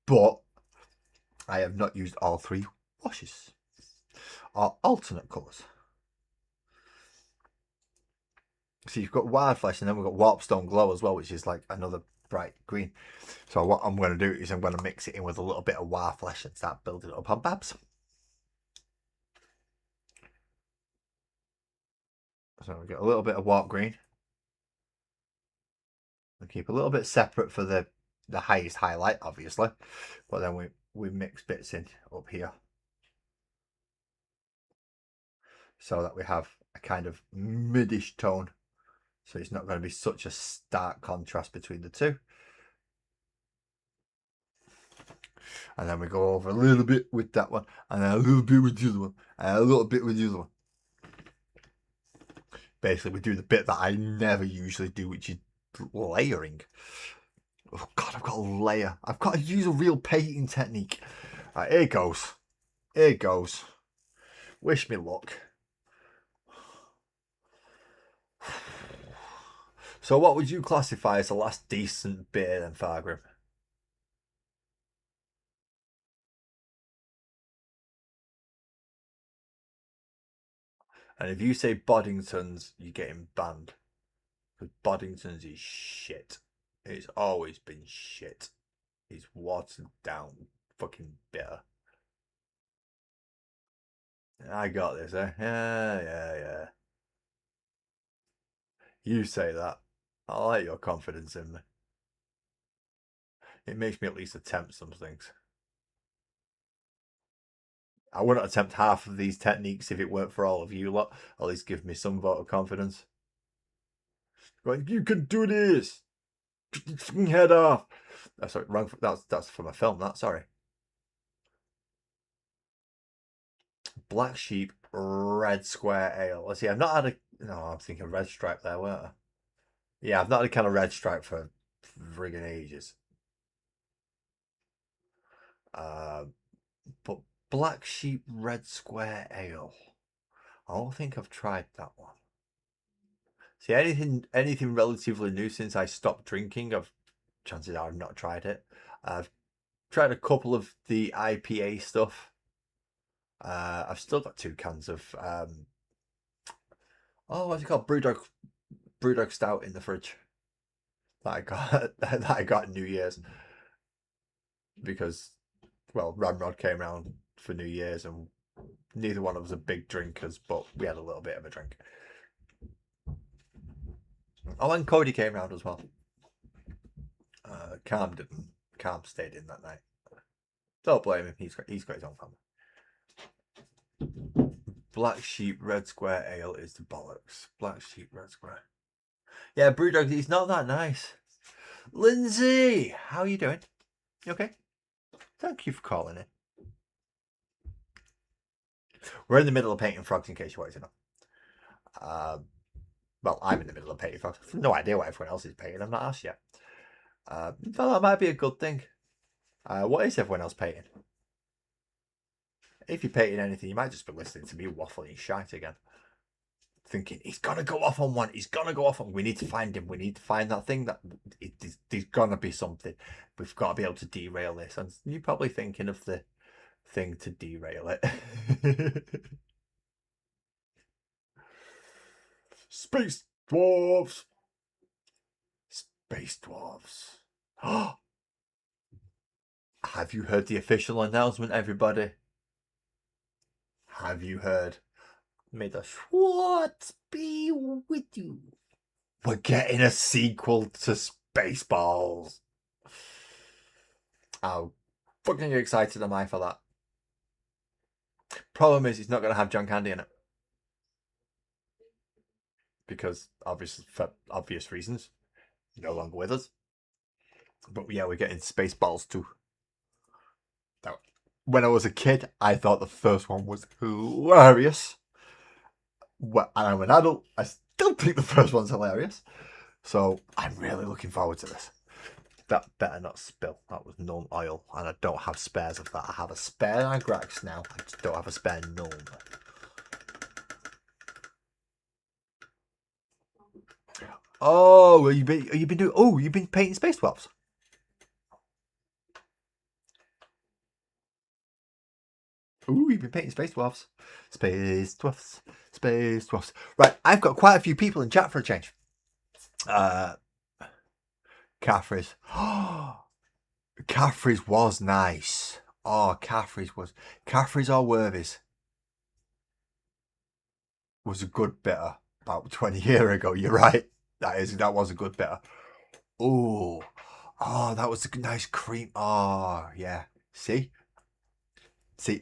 But I have not used all 3 washes. Or alternate colours. So you've got Wild Flesh, and then we've got Warpstone Glow as well, which is like another bright green. So what I'm going to do is I'm going to mix it in with a little bit of Wild Flesh and start building it up on Babs. So we get a little bit of Warp Green. We keep a little bit separate for the highest highlight, obviously. But then we mix bits in up here. So that we have a kind of midish tone. So it's not going to be such a stark contrast between the two. And then we go over a little bit with that one, and then a little bit with the other one, and a little bit with the other one. Basically, we do the bit that I never usually do, which is layering. Oh God, I've got to layer. I've got to use a real painting technique. Right, here goes. Here goes. Wish me luck. So what would you classify as the last decent beer then, Fargrim? And if you say Boddington's, you're getting banned. Because Boddington's is shit. It's always been shit. It's watered down fucking bitter. I got this, eh? Yeah. You say that. I like your confidence in me. It makes me at least attempt some things. I wouldn't attempt half of these techniques if it weren't for all of you lot. At least give me some vote of confidence. Going, you can do this. Get your fucking head off. Oh, sorry, wrong. That's from a film. Sorry. Black Sheep Red Square Ale. Let's see. I've not had a. No, I'm thinking Red Stripe there, weren't I? Yeah, I've not had a kind of Red Stripe for friggin' ages. But Black Sheep Red Square Ale. I don't think I've tried that one. See, anything relatively new since I stopped drinking, chances are I've not tried it. I've tried a couple of the IPA stuff. I've still got 2 cans of what's it called? Brewdog Stout in the fridge that I got New Year's, because, well, Ramrod came around for New Year's and neither one of us are big drinkers, but we had a little bit of a drink. Oh, and Cody came round as well. Calm didn't. Calm stayed in that night. Don't blame him. He's got his own family. Black Sheep Red Square Ale is the bollocks. Black Sheep Red Square. Yeah, Brewdog. He's not that nice. Lindsay, how are you doing? You okay? Thank you for calling in. We're in the middle of painting frogs, in case you wanted to know. Well, I'm in the middle of painting frogs. I've no idea what everyone else is painting. I've not asked yet. But that might be a good thing. What is everyone else painting? If you're painting anything, you might just be listening to me waffling shite again. Thinking, he's going to go off on one. He's going to go off on. We need to find him. We need to find that thing that there's going to be something. We've got to be able to derail this. And you're probably thinking of the thing to derail it. Space Dwarves. Space Dwarves. Have you heard the official announcement, everybody? Have you heard? May the Schwartz be with you. We're getting a sequel to Spaceballs. How fucking excited am I for that? Problem is, it's not going to have John Candy in it. Because, for obvious reasons, no longer with us. But yeah, we're getting Spaceballs too. Now, when I was a kid, I thought the first one was hilarious. Well, and I'm an adult, I still think the first one's hilarious. So I'm really looking forward to this. That better not spill. That was gnome oil, and I don't have spares of that. I have a spare Agrax now. I just don't have a spare gnome. Oh, you've been painting Space Dwarfs? Ooh, you've been painting Space Dwarfs. Space Dwarfs. Space Dwarfs. Right, I've got quite a few people in chat for a change. Caffrey's. Caffrey's was nice. Oh, Caffrey's or Worthy's was a good bitter about 20 years ago. You're right. That was a good bitter. Oh, that was a nice cream. Oh, yeah. See,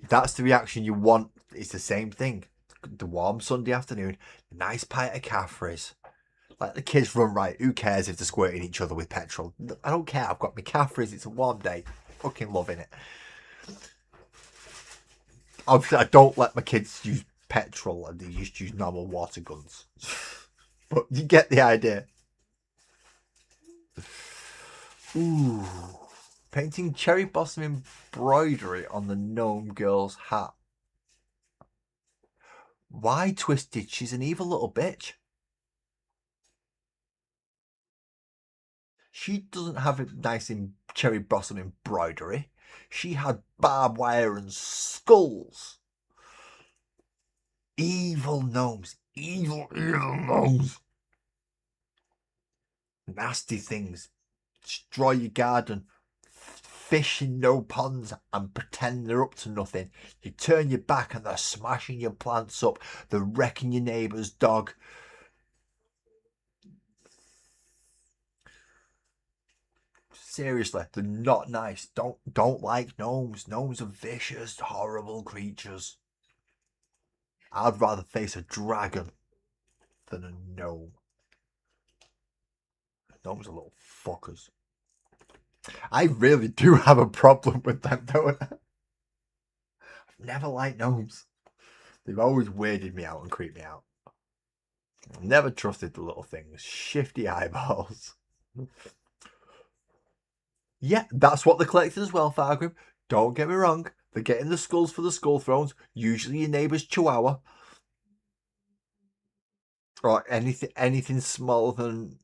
that's the reaction you want. It's the same thing. The warm Sunday afternoon, nice pint of Caffrey's. Let the kids run right. Who cares if they're squirting each other with petrol? I don't care. I've got my Caffrey's. It's a warm day. Fucking loving it. Obviously, I don't let my kids use petrol, and they just use normal water guns. But you get the idea. Ooh. Painting cherry blossom embroidery on the gnome girl's hat. Why, Twisted? She's an evil little bitch. She doesn't have a nice cherry blossom embroidery. She had barbed wire and skulls. Evil gnomes. Evil gnomes. Nasty things. Destroy your garden. Fish in no ponds and pretend they're up to nothing. You turn your back and they're smashing your plants up. They're wrecking your neighbour's dog. Seriously, they're not nice. Don't like gnomes. Gnomes are vicious, horrible creatures. I'd rather face a dragon than a gnome. Gnomes are little fuckers. I really do have a problem with them, don't I? I've never liked gnomes. They've always weirded me out and creeped me out. I've never trusted the little things. Shifty eyeballs. Yeah, that's what they're collecting as well, Fargrim. Don't get me wrong. They're getting the skulls for the skull thrones. Usually your neighbour's chihuahua. Or anything smaller than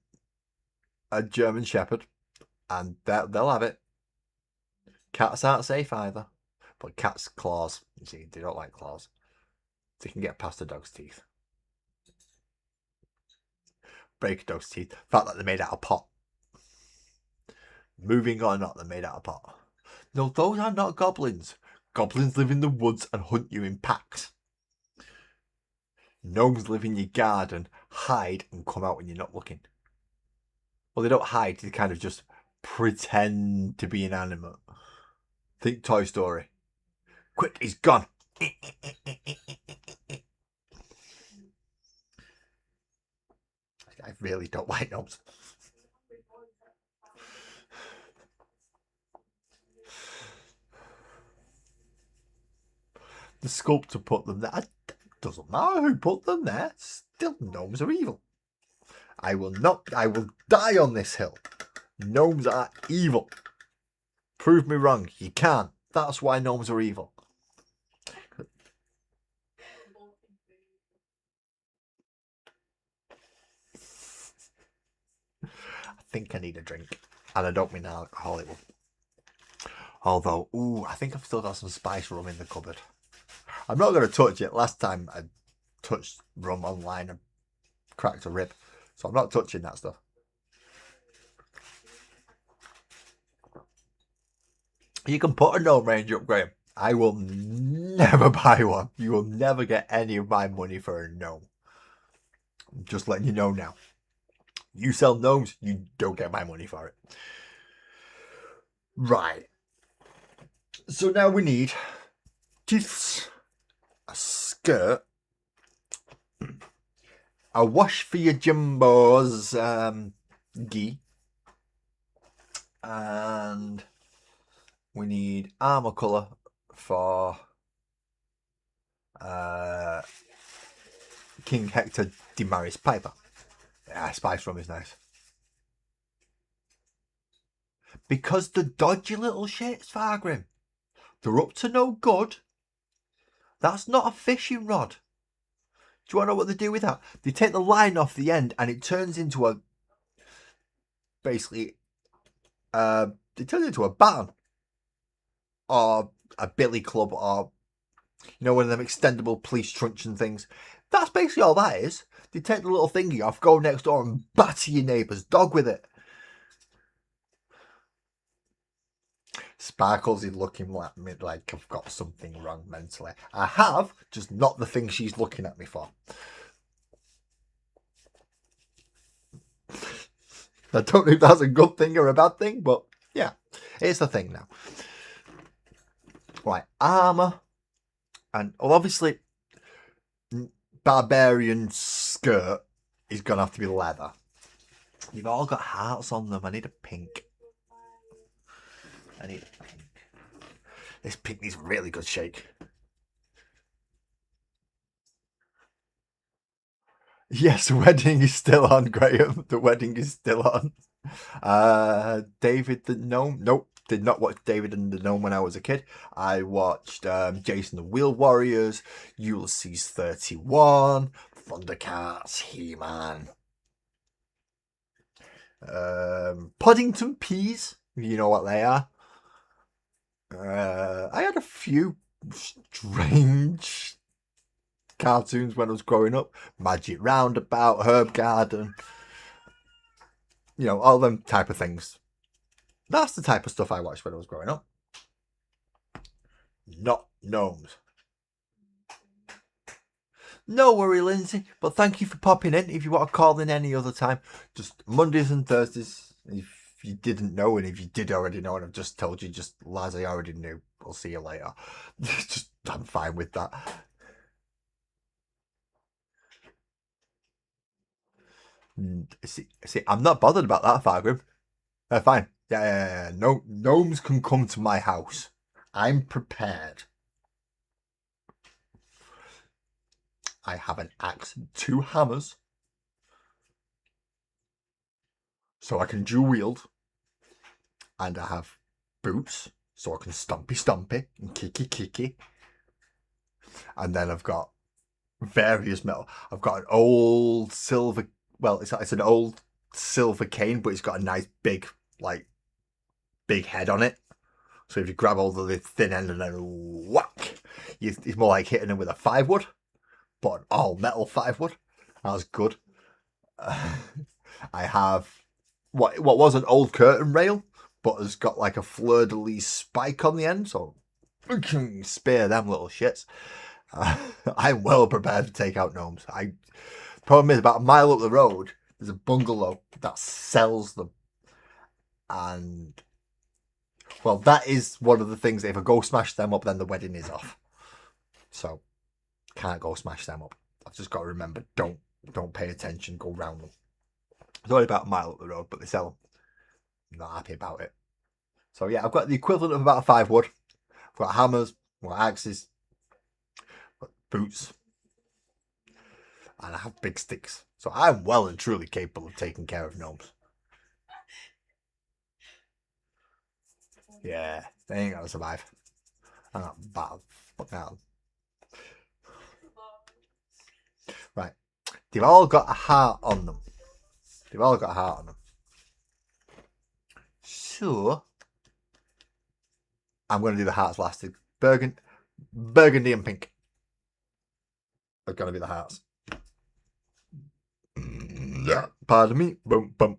a German shepherd. And they'll have it. Cats aren't safe either. But cats' claws. You see, they don't like claws. They can get past a dog's teeth. Break a dog's teeth. The fact that they're made out of pot. Moving on, not they're made out of pot. No, those are not goblins. Goblins live in the woods and hunt you in packs. Gnomes live in your garden, hide, and come out when you're not looking. Well, they don't hide. They kind of just pretend to be inanimate. Think Toy Story. Quick, he's gone. I really don't like gnomes. The sculptor put them there. It doesn't matter who put them there. Still, gnomes are evil. I will die on this hill. Gnomes are evil. Prove me wrong. You can't. That's why gnomes are evil. I think I need a drink. And I don't mean alcoholic one. Although, I think I've still got some spice rum in the cupboard. I'm not going to touch it. Last time I touched rum online and cracked a rib. So I'm not touching that stuff. You can put a gnome range up, Graham. I will never buy one. You will never get any of my money for a gnome. I'm just letting you know now. You sell gnomes, you don't get my money for it. Right. So now we need teeths, a skirt, a wash for your Jimbo's gi, and we need armor colour for King Hector Demaris Piper. Yeah, spice rum is nice. Because the dodgy little shits, Fargrim, they're up to no good. That's not a fishing rod. Do you want to know what they do with that? They take the line off the end and it turns into a... Basically, it turns into a baton. Or a billy club, or... You know, one of them extendable police truncheon things. That's basically all that is. They take the little thingy off, go next door and batter your neighbour's dog with it. Sparkles is looking like I've got something wrong mentally. I have, just not the thing she's looking at me for. I don't know if that's a good thing or a bad thing, but yeah, it's a thing now. Right, armour. And, well, obviously, barbarian skirt is going to have to be leather. You've all got hearts on them. I need a pink. This pink needs really good shake. Yes, the wedding is still on, Graham. The wedding is still on. David the Gnome. Nope, did not watch David and the Gnome when I was a kid. I watched Jason the Wheel Warriors, Ulysses 31, Thundercats, He-Man. Puddington Peas, you know what they are. I had a few strange cartoons when I was growing up. Magic Roundabout, Herb Garden. You know, all them type of things. That's the type of stuff I watched when I was growing up. Not gnomes. No worry, Lindsay, but thank you for popping in. If you want to call in any other time, just Mondays and Thursdays. If you didn't know, and if you did already know, and I've just told you, just Laz, I already knew. I'll see you later. Just, I'm fine with that. See, I'm not bothered about that, Fargrim. Fine. Yeah. No, gnomes can come to my house. I'm prepared. I have an axe, 2 hammers, so I can dual wield, and I have boots, so I can stompy and kicky. And then I've got various metal. I've got an old silver. Well, it's an old silver cane, but it's got a nice big head on it. So if you grab hold of the thin end and then whack, it's more like hitting them with a 5-wood, but an all metal 5-wood. That's good. I have what was an old curtain rail, but has got like a fleur-de-lis spike on the end, so I can spear them little shits. I'm well prepared to take out gnomes. Problem is, about a mile up the road, there's a bungalow that sells them, and well, that is one of the things that if I go smash them up, then the wedding is off. So can't go smash them up. I've just got to remember, don't pay attention, go round them. It's only about a mile up the road, but they sell them. I'm not happy about it. So yeah, I've got the equivalent of about a 5-wood. I've got hammers, I've got axes, I've got boots, and I have big sticks. So I'm well and truly capable of taking care of gnomes. Yeah, they ain't gonna survive. I'm not bad. Fuck now. Right. They've all got a heart on them. So I'm going to do the hearts last. Burgundy and pink are going to be the hearts. Yeah. Pardon me. Boom, boom.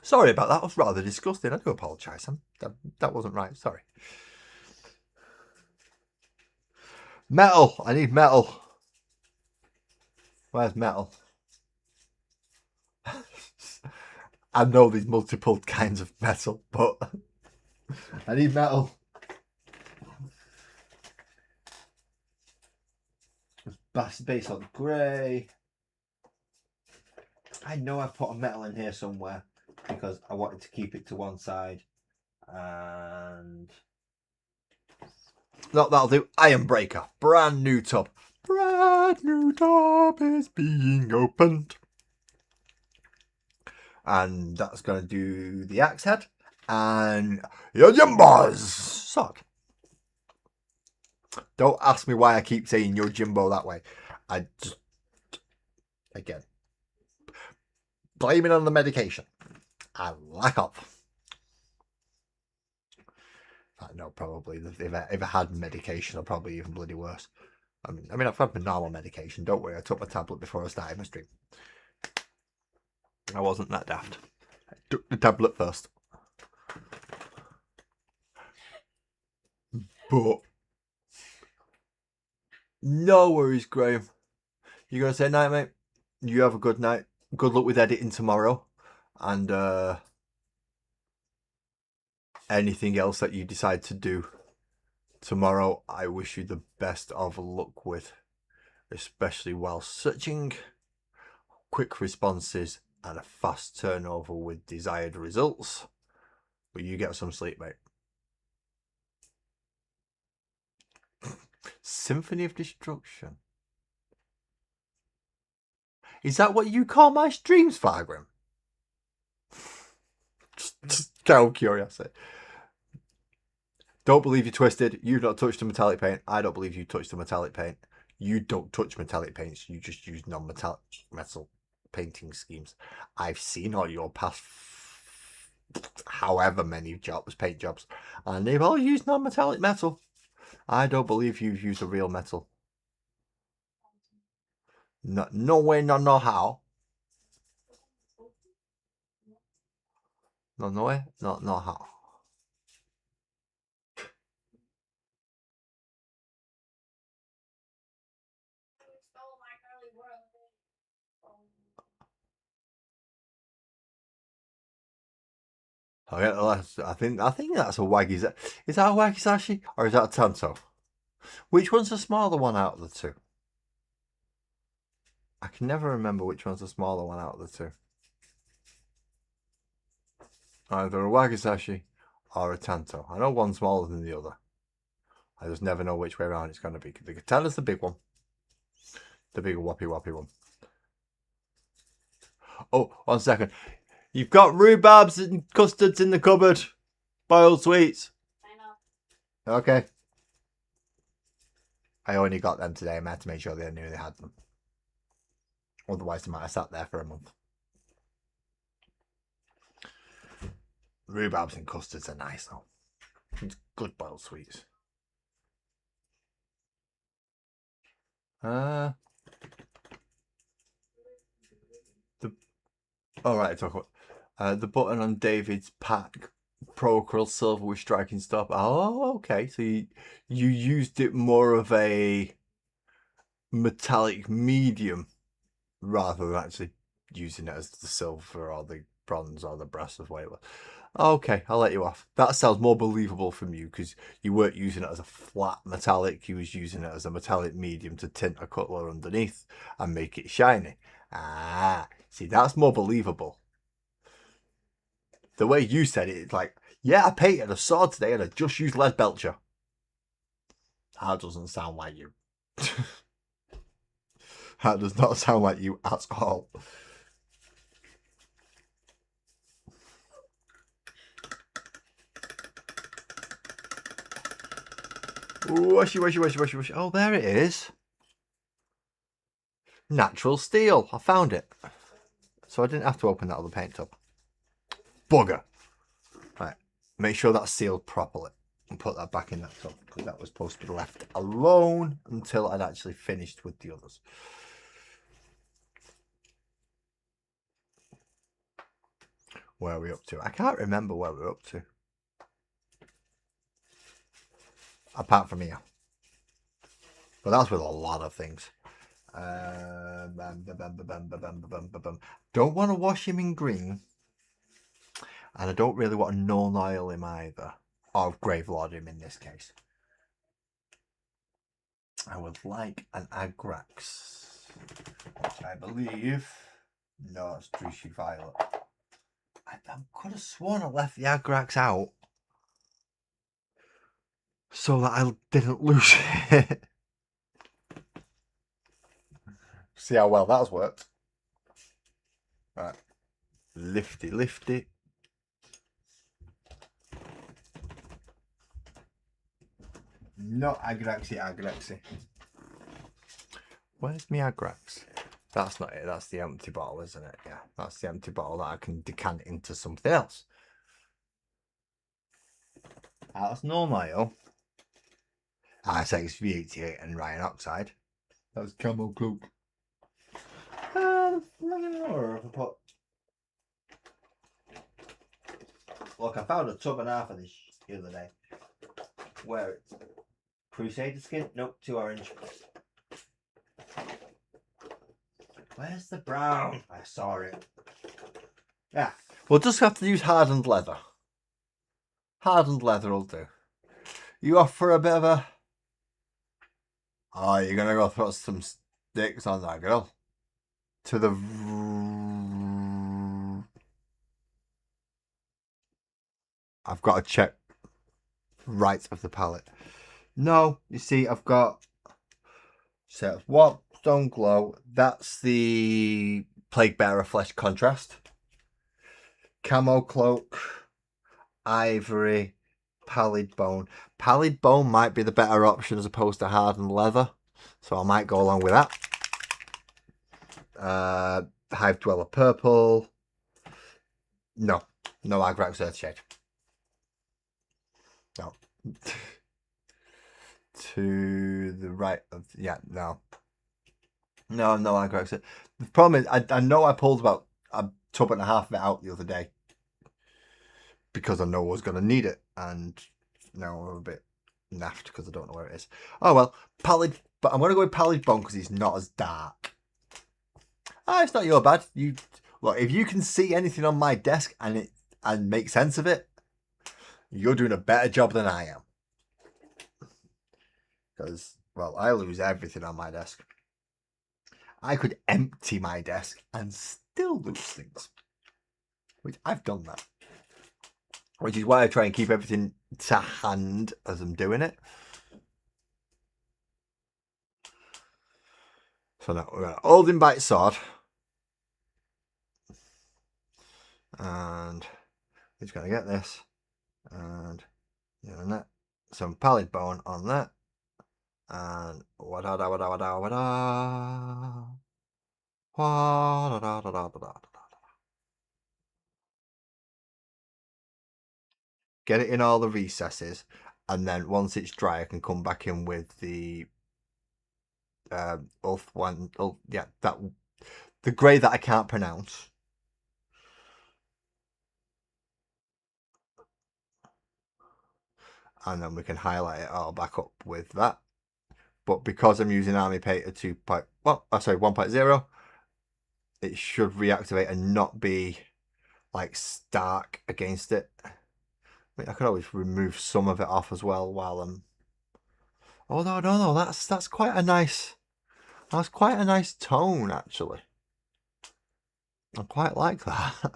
Sorry about that. It was rather disgusting. I do apologise. That wasn't right. Sorry. Metal. I need metal. Where's metal? I know there's multiple kinds of metal, but I need metal. Base on grey. I know I've put a metal in here somewhere because I wanted to keep it to one side. And no, that'll do. Iron Breaker. Brand new tub. Brand new tub is being opened. And that's going to do the axe head. And Yojimbo's sword. Don't ask me why I keep saying Yojimbo that way. I just, again, blame it on the medication. I lack off. I know, probably. If I had medication, I'd probably even bloody worse. I mean, I've had my normal medication. Don't worry, I took my tablet before I started my stream. I wasn't that daft. I took the tablet first. But no worries, Graham. You gonna say night, mate? You have a good night. Good luck with editing tomorrow. And anything else that you decide to do tomorrow, I wish you the best of luck with, especially while searching. Quick responses and a fast turnover with desired results. But you get some sleep, mate. Symphony of Destruction. Is that what you call my streams, Fargrim? Just out of curiosity. Don't believe you twisted. You've not touched the metallic paint. I don't believe you touched the metallic paint. You don't touch metallic paints. You just use non-metallic metal painting schemes. I've seen all your past however many paint jobs, and they've all used non-metallic metal. I don't believe you've used a real metal. No way, no how. No way, no how. Okay, I think that's a Waggy. Is that a Wagisashi or is that a Tanto? Which one's the smaller one out of the two? I can never remember which one's the smaller one out of the two. Either a Wagasashi or a Tanto. I know one's smaller than the other. I just never know which way around it's going to be. The Katana's the big one. The big whoppy one. Oh, 1 second. You've got rhubarbs and custards in the cupboard. Boiled sweets. I know. Okay. I only got them today. I had to make sure they knew they had them. Otherwise, they might have sat there for a month. Rhubarbs and custards are nice, though. It's good boiled sweets. All right, talk about the button on David's pack. Pro Krill Silver with striking stop. Oh, okay. So you used it more of a metallic medium rather than actually using it as the silver or the bronze or the brass or whatever. Okay, I'll let you off. That sounds more believable from you because you weren't using it as a flat metallic. You was using it as a metallic medium to tint a cutler underneath and make it shiny. Ah, see, that's more believable. The way you said it, it's like, yeah, I painted a sword today and I just used lead belcher. That doesn't sound like you. That does not sound like you at all. Washy. Oh, there it is. Natural steel. I found it. So I didn't have to open that other paint tub. Bugger. Right. Make sure that's sealed properly. And put that back in that tub. Because that was supposed to be left alone until I'd actually finished with the others. Where are we up to? I can't remember where we're up to. Apart from here. But that's with a lot of things. Don't want to wash him in green. And I don't really want to Nuln Oil him either. Or Gravelord him in this case. I would like an Agrax. Which I believe... No, it's Drushi Violet. I could have sworn I left the Agrax out. So that I didn't lose it. See how well that's worked. Right. Lift it. Not Agraxy. Where's my Agrax? That's not it. That's the empty bottle, isn't it? Yeah, that's the empty bottle that I can decant into something else. That's Nuln Oil. RSX-V88 and Ryan Oxide. That was Camo Cloak. Look, I found a tub and a half of this the other day. Where it's Crusader skin? Nope, too orange. Where's the brown? I saw it. Yeah, we'll just have to use hardened leather. Hardened leather will do. You off for a bit of a... Oh, you're going to go throw some sticks on that girl. To the... I've got to check right of the palette. No, you see, I've got... So, what? Stone Glow. That's the Plague Bearer Flesh Contrast. Camo Cloak. Ivory. Pallid Bone. Pallid Bone might be the better option as opposed to hardened leather. So I might go along with that. Hive Dweller Purple. No Agrax Earthshade. No. To the right of... Yeah, no Agrax. The problem is, I know I pulled about a tub and a half of it out the other day. Because I know I was going to need it. And now I'm a bit naffed because I don't know where it is. Oh well, Pallid... But I'm going to go with Pallid Bone because he's not as dark. It's not your bad. Look, if you can see anything on my desk and make sense of it, you're doing a better job than I am. Because, well, I lose everything on my desk. I could empty my desk and still lose things. Which I've done that. Which is why I try and keep everything to hand as I'm doing it. So now we're going to hold him by its sword. And he's going to get this. And doing that. Some pallid bone on that. And wada da wada wada wada. Wada da da da da da. Get it in all the recesses, and then once it's dry, I can come back in with the Ulf one. Oh, yeah, that the grey that I can't pronounce. And then we can highlight it all back up with that. But because I'm using Army Painter 1.0, it should reactivate and not be like stark against it. I mean, I could always remove some of it off as well while I'm. Oh no, that's quite a nice. That's quite a nice tone actually. I quite like that.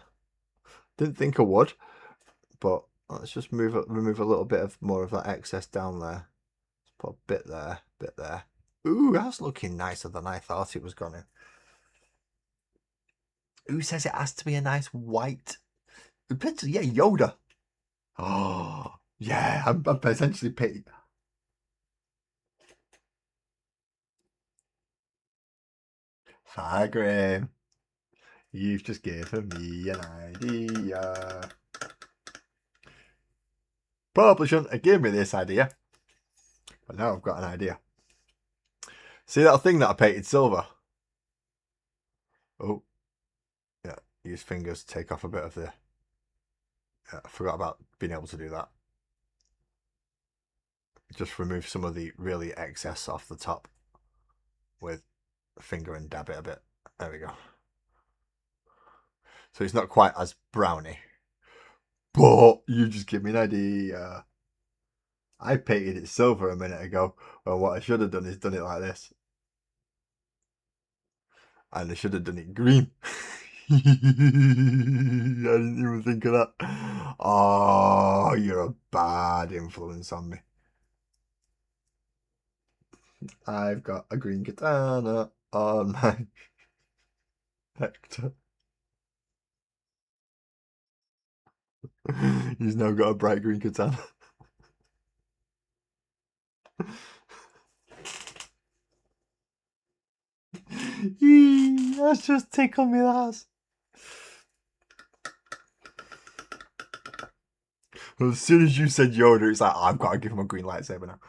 Didn't think I would, but let's just remove a little bit of more of that excess down there. Let's put a bit there, bit there. Ooh, that's looking nicer than I thought it was gonna. Who says it has to be a nice white? Yeah, Yoda. Oh, yeah, I'm potentially picking. Fargrim, you've just given me an idea. Probably shouldn't have given me this idea, but now I've got an idea. See that thing that I painted silver? Oh, yeah, use fingers to take off a bit of the... Yeah, I forgot about being able to do that. Just remove some of the really excess off the top with a finger and dab it a bit. There we go. So it's not quite as browny. But you just give me an idea. I painted it silver a minute ago. Well, what I should have done is done it like this. And I should have done it green. I didn't even think of that. Oh, you're a bad influence on me. I've got a green katana on my Hector. He's now got a bright green katana. That's just tickled me, that. As soon as you said Yoda, it's like, oh, I've got to give him a green lightsaber now.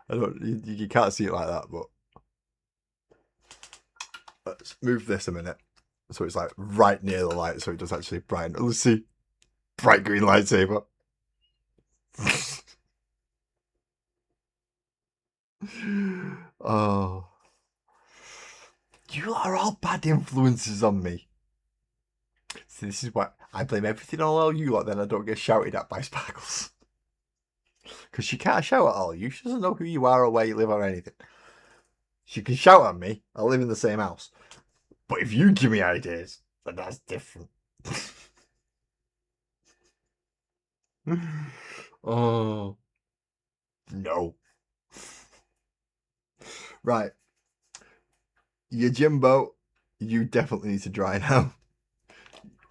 I don't. You can't see it like that, but let's move this a minute, so it's like right near the light, so it does actually brighten. Let's see, bright green lightsaber. Oh, you lot are all bad influences on me. See, this is why I blame everything on all you lot. Then I don't get shouted at by Sparkles. Because she can't shout at all you. She doesn't know who you are or where you live or anything. She can shout at me. I live in the same house. But if you give me ideas, then that's different. Oh. No. Right. Your Jimbo, you definitely need to dry now.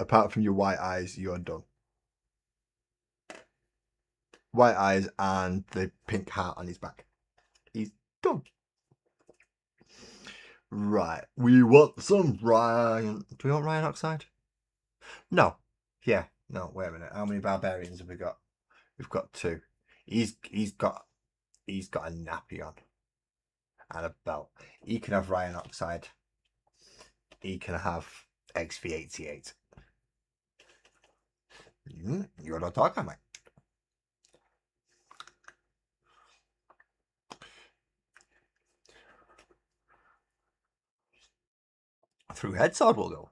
Apart from your white eyes, you're done. White eyes and the pink heart on his back. He's done. Right. We want some Ryan. Do we want Ryan Oxide? No. Yeah. No, wait a minute. How many barbarians have we got? We've got 2. He's got a nappy on. And a belt. He can have Ryan Oxide. He can have XV88. You're not talking, mate. Through head sword we'll go.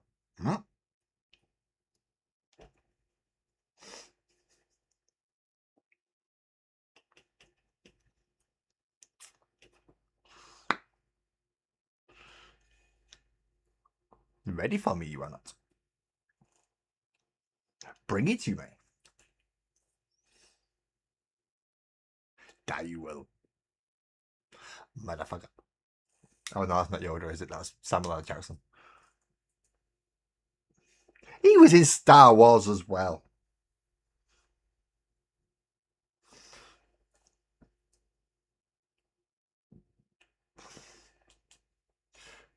Ready for me, you are not. Bring it to me. Die you will. Motherfucker. Oh no, that's not Yoda, is it? That's Samuel L. Jackson. He was in Star Wars as well.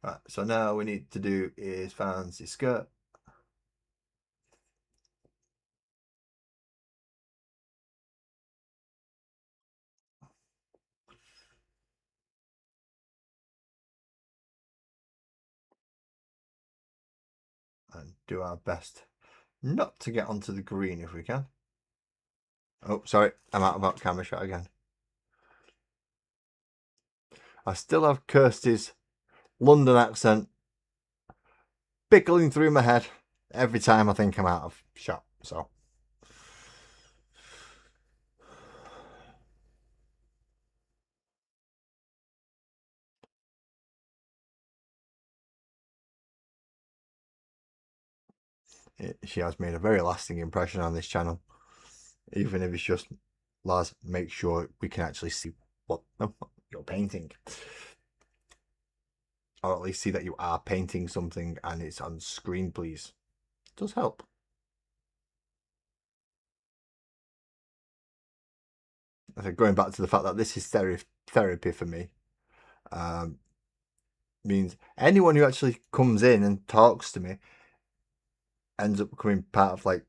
Right, so now we need to do is fancy skirt. And do our best not to get onto the green if we can. Oh, sorry, I'm out of camera shot again. I still have Kirsty's London accent bickling through my head every time I think I'm out of shot. So she has made a very lasting impression on this channel, even if it's just, Lars, make sure we can actually see what you're painting, or at least see that you are painting something and it's on screen, please. It does help. I think going back to the fact that this is therapy for me, means anyone who actually comes in and talks to me ends up becoming part of like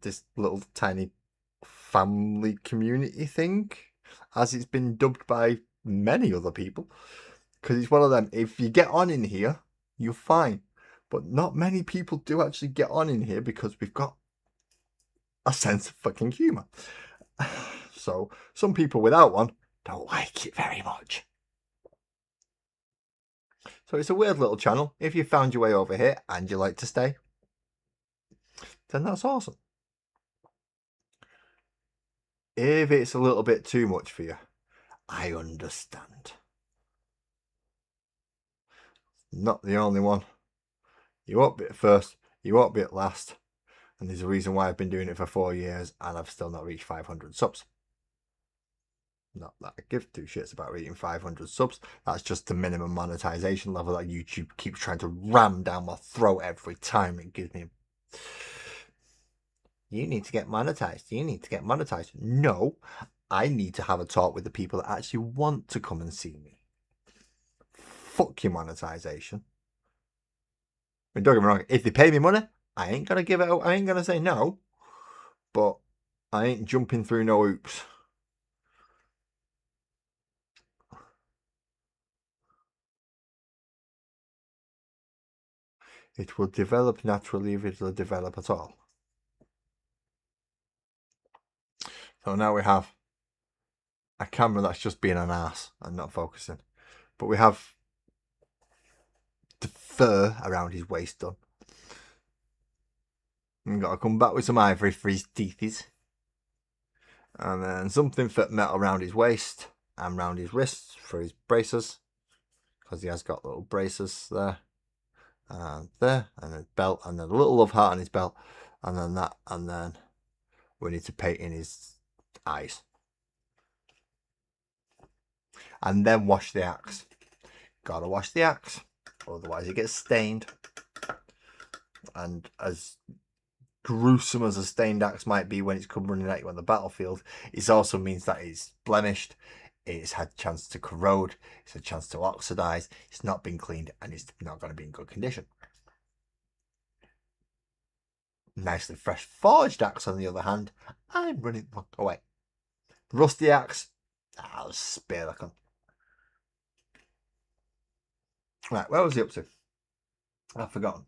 this little tiny family community thing, as it's been dubbed by many other people. Because it's one of them, if you get on in here, you're fine. But not many people do actually get on in here because we've got a sense of fucking humour. So some people without one don't like it very much. So it's a weird little channel. If you found your way over here and you like to stay, then that's awesome. If it's a little bit too much for you, I understand. Not the only one. You won't be at first, you won't be at last. And there's a reason why I've been doing it for 4 years and I've still not reached 500 subs. Not that I give two shits about reaching 500 subs. That's just the minimum monetization level that YouTube keeps trying to ram down my throat every time it gives me. You need to get monetized. You need to get monetized. No, I need to have a talk with the people that actually want to come and see me. Fuck your monetization. I mean, don't get me wrong. If they pay me money, I ain't gonna give it out. I ain't gonna say no. But I ain't jumping through no hoops. It will develop naturally if it will develop at all. So now we have a camera that's just being an ass and not focusing. But we have the fur around his waist done. We've got to come back with some ivory for his teethies. And then something for metal around his waist and around his wrists for his braces. Because he has got little braces there. And there. And a belt. And then a little love heart on his belt. And then that. And then we need to paint in his eyes. And then wash the axe. Gotta wash the axe. Otherwise it gets stained. And as gruesome as a stained axe might be when it's come running at you on the battlefield, it also means that it's blemished, it's had a chance to corrode, it's a chance to oxidize, it's not been cleaned, and it's not going to be in good condition. Nicely fresh forged axe, on the other hand, I'm running away. Rusty axe, I'll spare that one. Right, where was he up to? I've forgotten.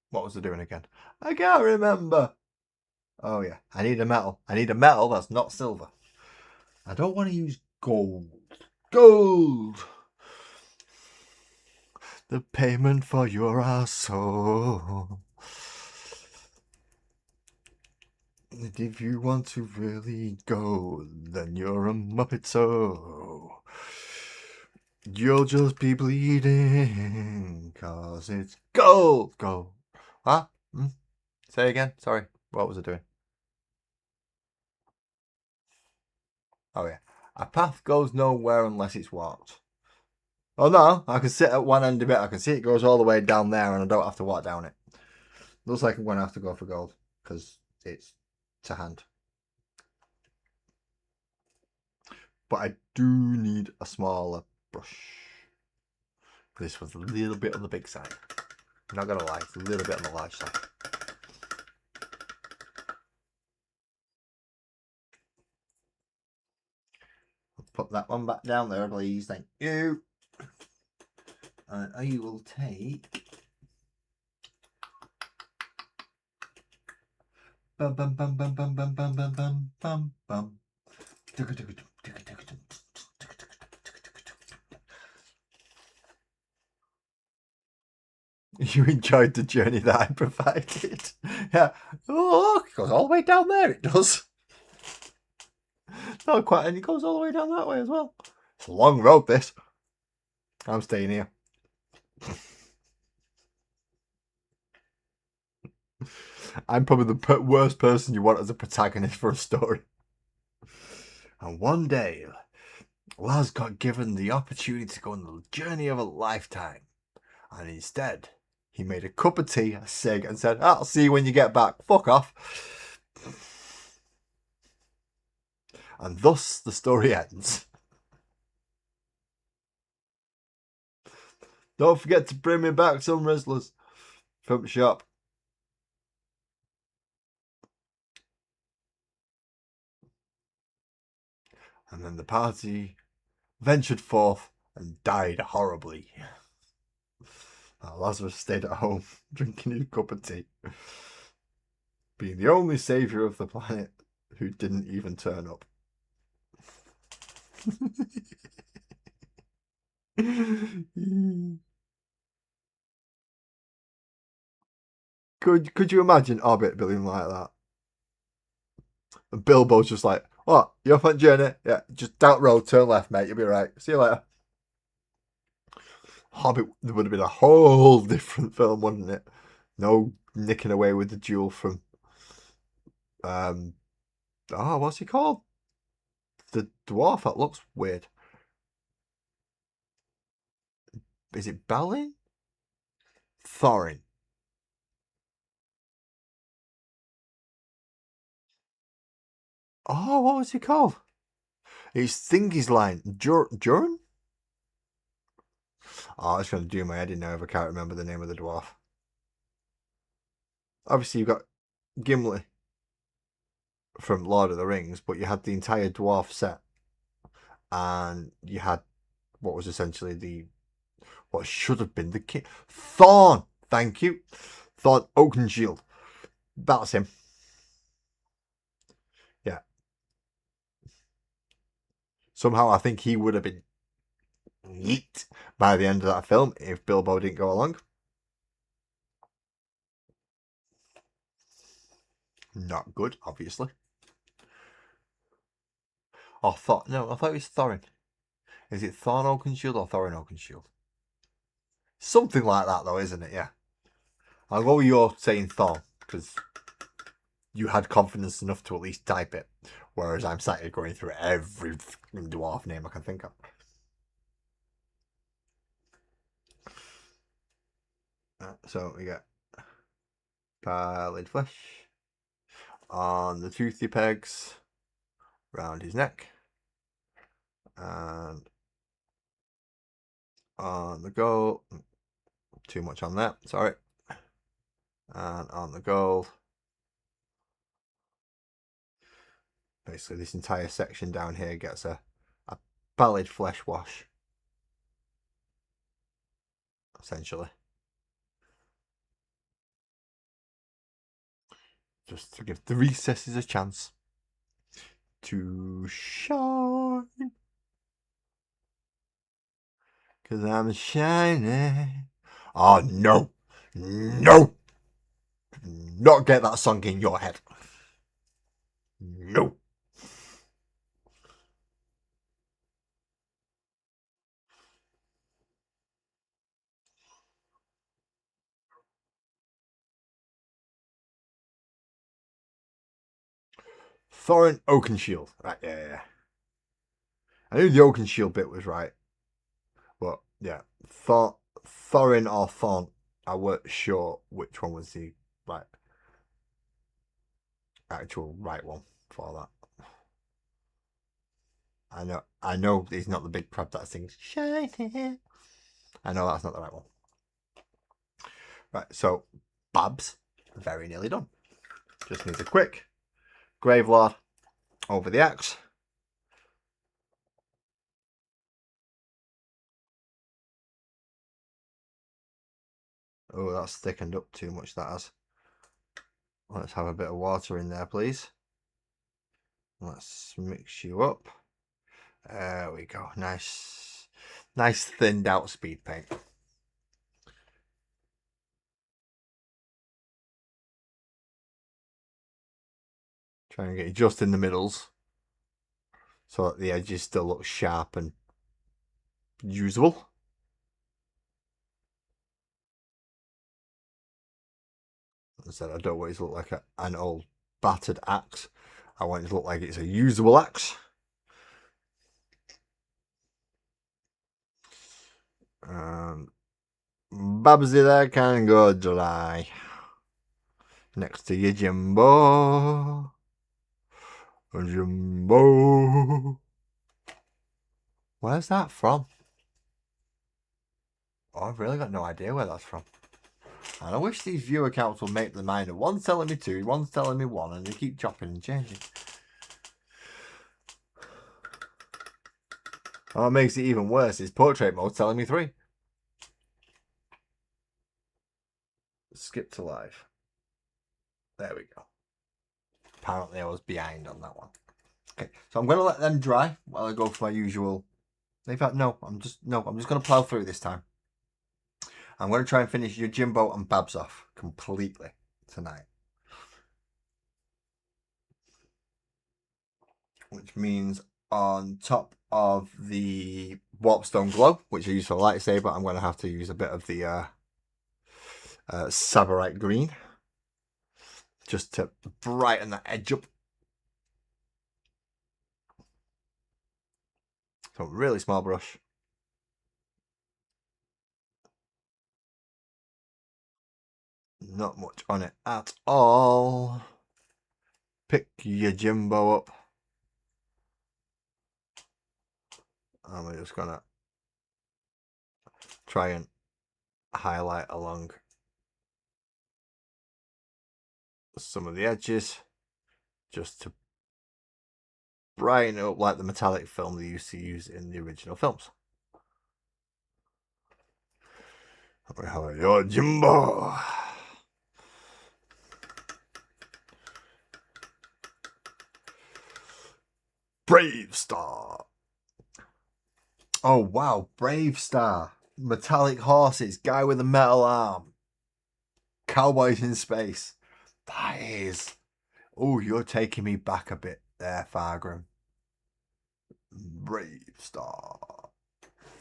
What was I doing again? I can't remember. Oh yeah, I need a metal. I need a metal that's not silver. I don't want to use gold. Gold! The payment for your soul. And if you want to really go, then you're a Muppet, so you'll just be bleeding. 'Cause it's gold. Gold. Huh? Say again. Sorry. What was I doing? Oh, yeah. A path goes nowhere unless it's walked. Oh, no. I can sit at one end of it. I can see it goes all the way down there and I don't have to walk down it. Looks like I'm going to have to go for gold because it's to hand. But I do need a smaller brush. This was a little bit on the big side. I'm not going to lie, it's a little bit on the large side. Put that one back down there, please. Thank you. And I will take... Bum bum bum bum bum bum bum bum bum bum bum. You enjoyed the journey that I provided. Yeah. Oh, look, it goes all the way down there. It does. Not quite, and it goes all the way down that way as well. It's a long road, this. I'm staying here. I'm probably the worst person you want as a protagonist for a story. And one day, Laz got given the opportunity to go on the journey of a lifetime. And instead, he made a cup of tea, a cig, and said, I'll see you when you get back. Fuck off. And thus the story ends. Don't forget to bring me back some Rizzlers from the shop. And then the party ventured forth and died horribly. Lazarus stayed at home, drinking his cup of tea, being the only saviour of the planet who didn't even turn up. Could you imagine Orbit being like that? And Bilbo's just like, what? You off on journey? Yeah, just down road, turn left, mate. You'll be right. See you later. Hobbit would have been a whole different film, wouldn't it? No nicking away with the jewel from what's he called? The dwarf that looks weird. Is it Balin? Thorin. Oh, what was he called? It's Thingy's line. Jurin? Oh, it's going to do my head in now if I can't remember the name of the dwarf. Obviously, you've got Gimli from Lord of the Rings, but you had the entire dwarf set. And you had what was essentially what should have been the king. Thorn! Thank you. Thorn Oakenshield. That's him. Yeah. Somehow I think he would have been yeet by the end of that film if Bilbo didn't go along. Not good, obviously. Oh, no, I thought it was Thorin. Is it Thorn Oakenshield or Thorin Oakenshield? Something like that, though, isn't it? Yeah. I'll go with your saying Thorn, because you had confidence enough to at least type it. Whereas I'm sat here going through every dwarf name I can think of. So we get pallid flesh on the toothy pegs round his neck and on the gold. Too much on that, sorry. And on the gold. Basically, this entire section down here gets a pallid flesh wash, essentially. Just to give the recesses a chance to shine. Because I'm shining. Oh, no. No. Do not get that song in your head. No. Thorin Oakenshield. Right, yeah. I knew the Oakenshield bit was right. But, yeah. Thorin or Thorn. I weren't sure which one was the actual right one for that. I know he's not the big crab that sings shiny. I know that's not the right one. Right, so Babs, very nearly done. Just needs a quick Gravelord over the axe. Oh, that's thickened up too much, that has. Let's have a bit of water in there, please. Let's mix you up. There we go. Nice thinned out speed paint. Try and get it just in the middles so that the edges still look sharp and usable. As I said, I don't want it to look like an old battered axe. I want it to look like it's a usable axe. Babsy there can go dry. Next to you, Jimbo. Jimbo. Where's that from? Oh, I've really got no idea where that's from. And I wish these viewer counts would make the mind of one's telling me 2, one's telling me 1, and they keep chopping and changing. What makes it even worse is portrait mode telling me 3. Skip to live. There we go. Apparently I was behind on that one. Okay, so I'm going to let them dry while I go for my usual. In fact, no, I'm just going to plow through this time. I'm going to try and finish your Jimbo and Babs off completely tonight. Which means on top of the Warpstone Glow, which I use for lightsaber, I'm going to have to use a bit of the Sabarite Green. Just to brighten that edge up. So really small brush. Not much on it at all. Pick your Jimbo up. And we're just gonna try and highlight along some of the edges just to brighten it up like the metallic film they used to use in the original films. We have your Jimbo. Brave Star. Oh wow, Brave Star. Metallic horses, guy with a metal arm. Cowboys in space. That is. Oh, you're taking me back a bit there, Fargrim. Brave Star.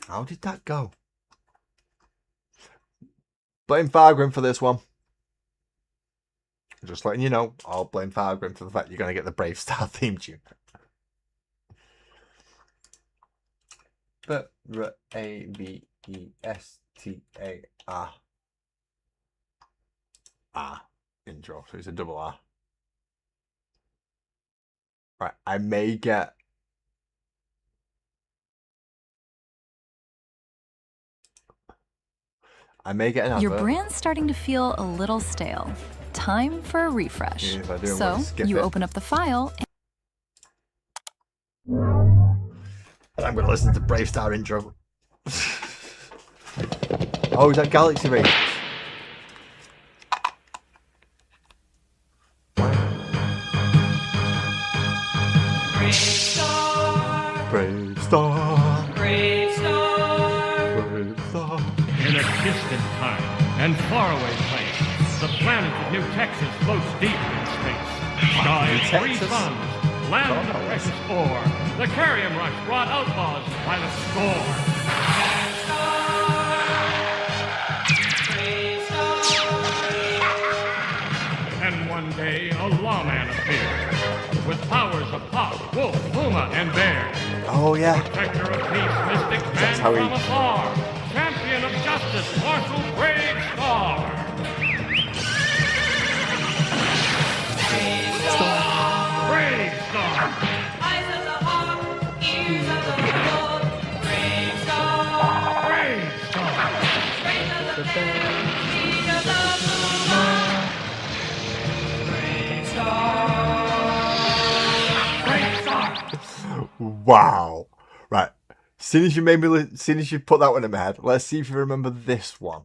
How did that go? Blame Fargrim for this one. Just letting you know, I'll blame Fargrim for the fact you're going to get the Brave Star theme tune. Bravestar. Intro, so it's a double R. Right, I may get an Your advert. brand's starting to feel a little stale. Time for a refresh. Yeah, if I do, I'm So gonna skip you it. open up the file. And I'm going to listen to Brave Star intro. Oh, is that Galaxy Rangers? Brave Star, Brave Star, Brave Star. Brave Star. In a distant time and faraway place, the planet of New Texas floats deep in space. Skies free Texas? suns, land of precious ore. The Carrium Rush brought outlaws by the score. And one day, a lawman appeared with powers of Hawk, Wolf, Puma, and Bear. Oh yeah. Protector of peace, mystic man how he- from afar. Champion of justice, martial brave star. Brave star. Eyes of the hawk, ears of the eagle, brave star. Brave star. Strength of the bear, speed of the puma, brave star. Brave star. Wow. Right. Soon as you made me, soon as you put that one in my head, let's see if you remember this one.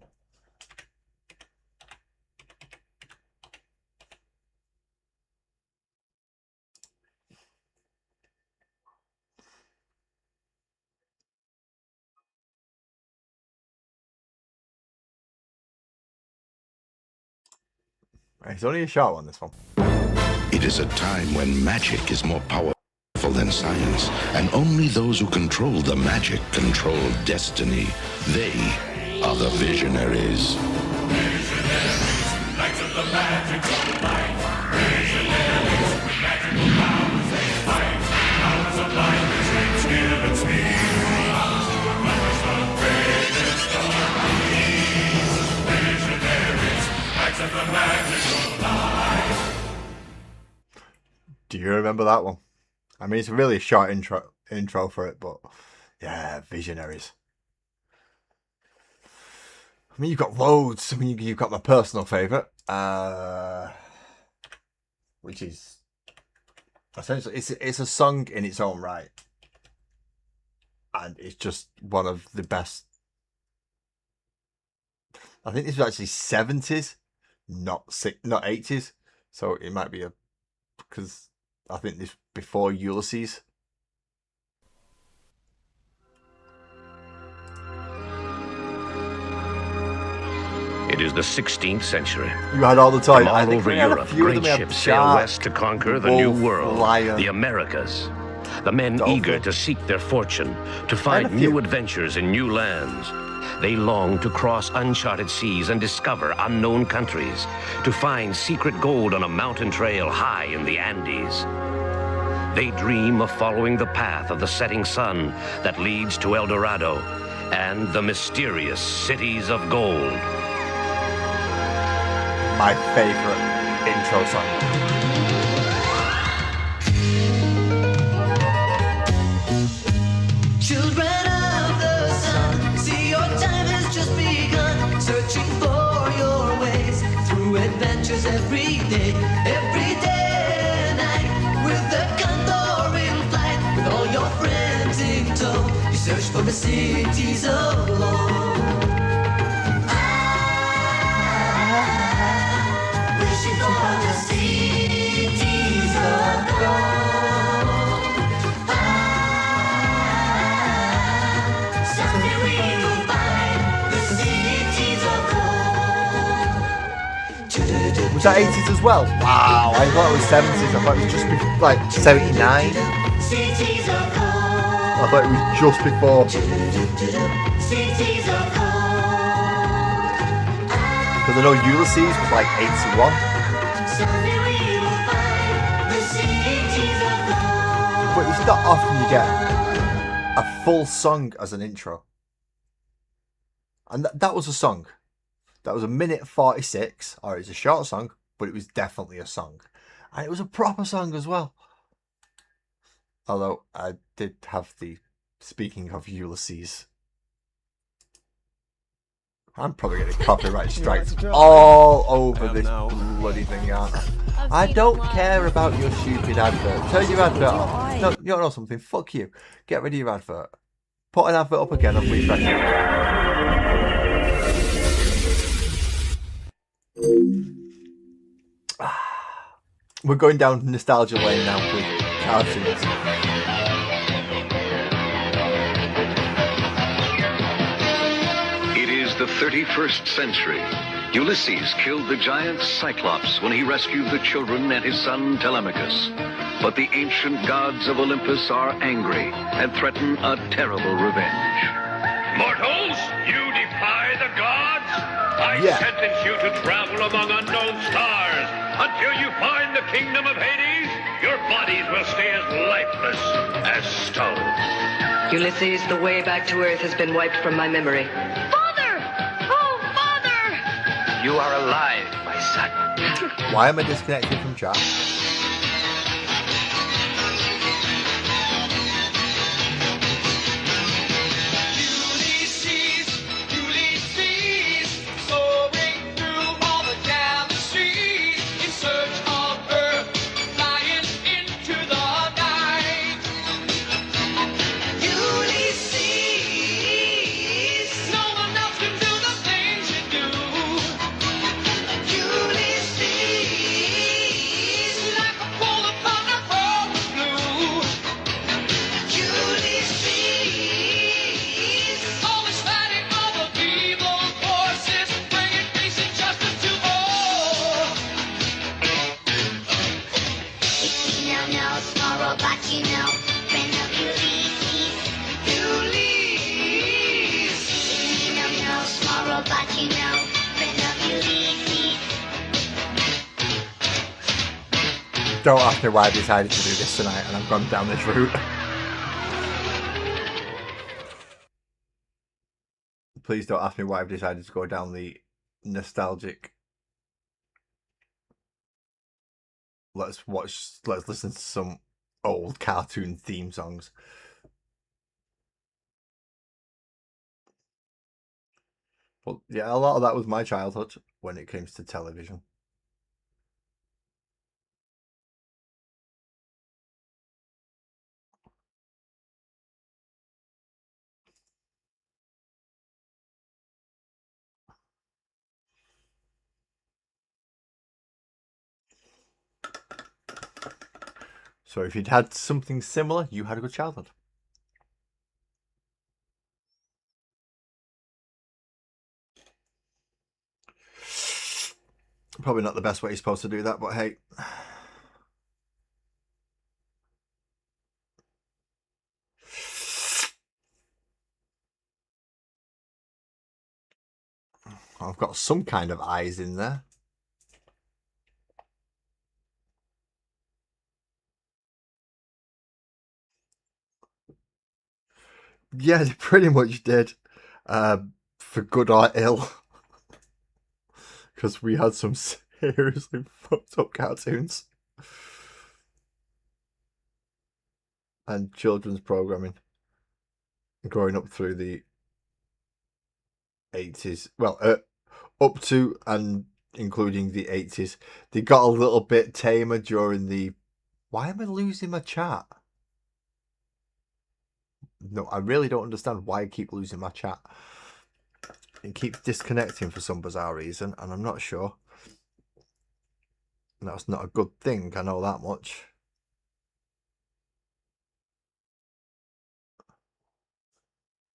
It's only a short one, this one. It is a time when magic is more powerful than science, and only those who control the magic control destiny. They are the visionaries. Do you remember that one? I mean, it's really a short intro for it, but yeah, visionaries. I mean, you've got loads. I mean, you've got my personal favourite, which is essentially it's a song in its own right, and it's just one of the best. I think this was actually 70s, not 80s, so it might be because I think this before Ulysses. It is the 16th century. You had all the time. From I all think over we had a Europe, few of great them. ships sail west to conquer the New World, Lion. the Americas. The men Dolphin. eager to seek their fortune, to a find few. new adventures in new lands. They long to cross uncharted seas and discover unknown countries, to find secret gold on a mountain trail high in the Andes. They dream of following the path of the setting sun that leads to El Dorado and the mysterious cities of gold. My favourite intro song. Children of the sun, see your time has just begun. Searching for your ways through adventures every day and night. With the condor in flight, with all your friends in tow, you search for the cities of gold. Wishing for the cities of gold. Someday we will find the cities of gold. Was that 80s as well? Wow, I thought it was 70s. I thought it was just like 79. Cities of gold. I thought it was just before. Cities of gold. Because I know Ulysses was like 81. Someday we will find the cities of gold. But it's not often you get a full song as an intro. And that was a song. That was 1:46. Or it's a short song, but it was definitely a song. And it was a proper song as well. Although I did have the, speaking of Ulysses, I'm probably getting copyright strikes all over this bloody thing, aren't I? I don't care about your stupid advert. Turn your advert off. No, you don't know something. Fuck you. Get rid of your advert. Put an advert up again and refresh it. We're going down nostalgia lane now with cartoons. It is the 31st century. Ulysses killed the giant Cyclops when he rescued the children and his son Telemachus. But the ancient gods of Olympus are angry and threaten a terrible revenge. Mortals, you defy the gods? I Yeah. sentence you to travel among unknown stars until you find the kingdom of Hades. your bodies will stay as lifeless as stone. Ulysses, the way back to Earth has been wiped from my memory. Father! Oh, Father! You are alive, my son. Why am I disconnected from chat? Ulysses, soaring through all the galaxies in search of Earth, flying into the night. Ulysses, no one else can do the things you do. Ulysses, like a pool of thunder from the blue. Ulysses, always fighting all the evil forces, bringing peace and justice to all. No, small robot, you know, friend of Ulysses. Ulysses, No, small robot, you know, friend of Ulysses. Don't ask me why I decided to do this tonight and I've gone down this route. Please don't ask me why I've decided to go down the nostalgic. Let's listen to some old cartoon theme songs. Well, yeah, a lot of that was my childhood when it comes to television. So if you'd had something similar, you had a good childhood. Probably not the best way you're supposed to do that, but hey. I've got some kind of eyes in there. Yeah, they pretty much did. For good or ill. Because we had some seriously fucked up cartoons. And children's programming. Growing up through the 80s. Well, up to and including the 80s. They got a little bit tamer during the... Why am I losing my chat? No, I really don't understand why I keep losing my chat. It keeps disconnecting for some bizarre reason, and I'm not sure. That's not a good thing, I know that much.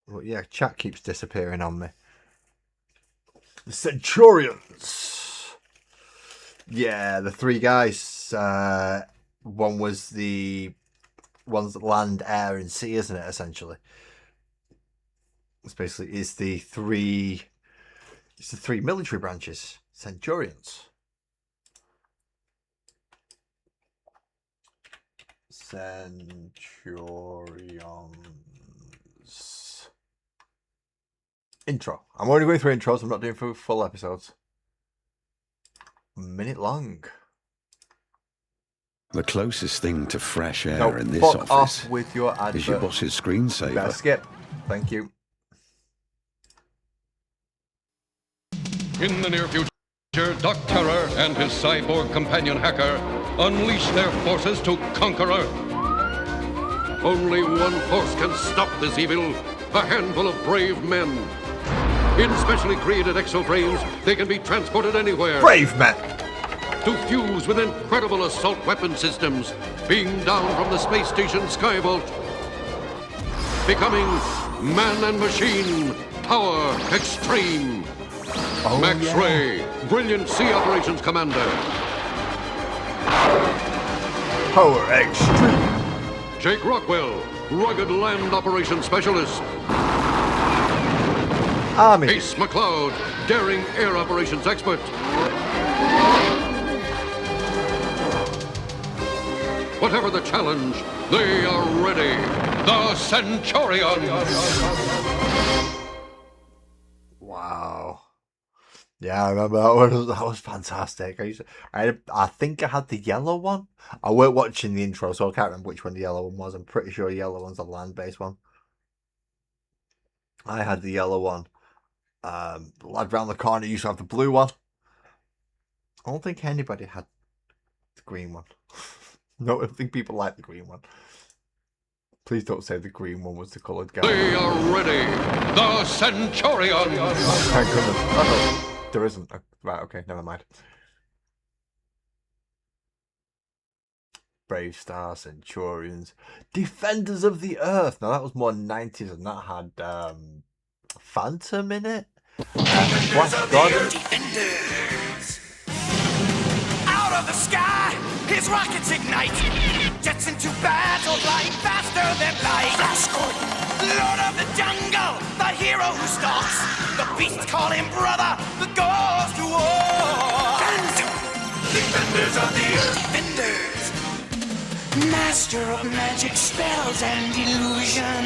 But yeah, chat keeps disappearing on me. The Centurions! Yeah, the three guys. One was the... One's land, air, and sea, isn't it? Essentially, it's basically the three military branches. Centurions. Intro. I'm only going through intros. I'm not doing through full episodes. A minute long. The closest thing to fresh air No, in this fuck office off with your advert. is your boss's screensaver. Better skip. Thank you. In the near future, Doc Terror and his cyborg companion hacker unleash their forces to conquer Earth. Only one force can stop this evil, a handful of brave men. In specially created exoframes, they can be transported anywhere. Brave men! To fuse with incredible assault weapon systems beamed down from the space station Skyvault. Becoming man and machine, power extreme. Max Ray, brilliant sea operations commander. Power extreme. Jake Rockwell, rugged land operations specialist. Army. Ace McCloud, daring air operations expert. Whatever the challenge, they are ready. The Centurions. Wow. Yeah, I remember that one. That was fantastic. I think I had the yellow one. I weren't watching the intro, so I can't remember which one the yellow one was. I'm pretty sure the yellow one's the land-based one. I had the yellow one. The lad round the corner used to have the blue one. I don't think anybody had the green one. No, I don't think people like the green one. Please don't say the green one was the coloured guy. They are ready. The Centurions. Thank goodness. Oh, no, there isn't. Right, okay, never mind. Brave Star, Centurions, Defenders of the Earth. Now that was more 90s, and that had Phantom in it. Flash God. Out of the sky, his rockets ignite. Jets into battle, flying faster than light. Flash Gordon, Lord of the jungle, the hero who stalks. The beasts call him brother, the goes to war. Defenders of the Earth. Defenders. Master of magic spells and illusion.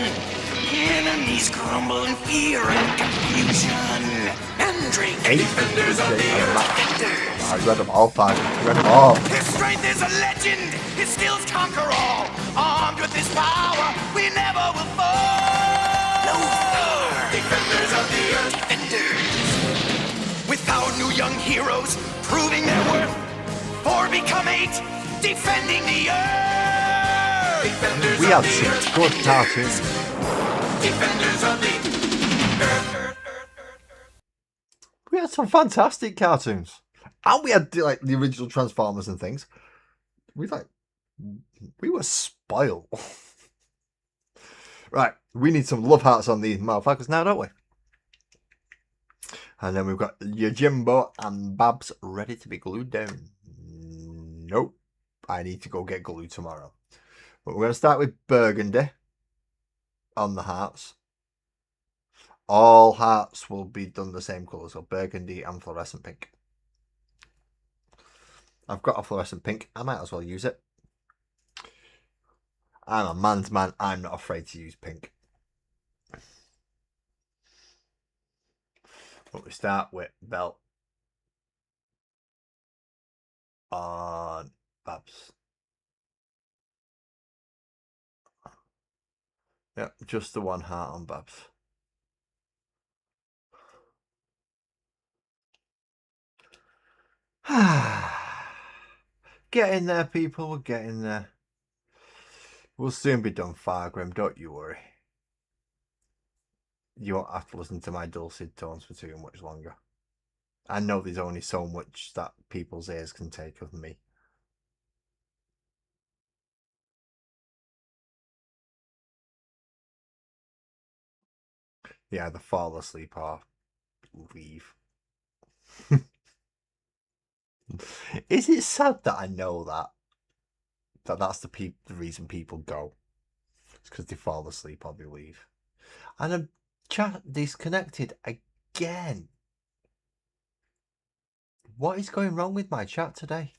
Enemies crumble in fear and confusion. Mandrake. Defenders of the Earth. Defenders. I read them all, five. I read them all. His strength is a legend. His skills conquer all. Armed with his power, we never will fall. No fear. Defenders of the Earth. Defenders. With our new young heroes proving their worth. 4 become 8. Defending the Earth. Defenders We had some good cartoons. Defenders of the Earth. We had some fantastic cartoons. And we had like the original Transformers and things. We were spoiled. Right, we need some love hearts on these motherfuckers now, don't we? And then we've got Yojimbo and Babs ready to be glued down. Nope. I need to go get glue tomorrow. But we're going to start with Burgundy on the hearts. All hearts will be done the same colour, so burgundy and fluorescent pink. I've got a fluorescent pink. I might as well use it. I'm a man's man. I'm not afraid to use pink. But we start with belt on Babs. Yep, just the one heart on Babs. Get in there, people. We're getting there. We'll soon be done, Fargrim. Don't you worry. You won't have to listen to my dulcet tones for too much longer. I know there's only so much that people's ears can take of me. Yeah, either fall asleep or leave. Is it sad that I know that's the reason people go? It's because they fall asleep or they leave. And I'm chat disconnected again. What is going wrong with my chat today?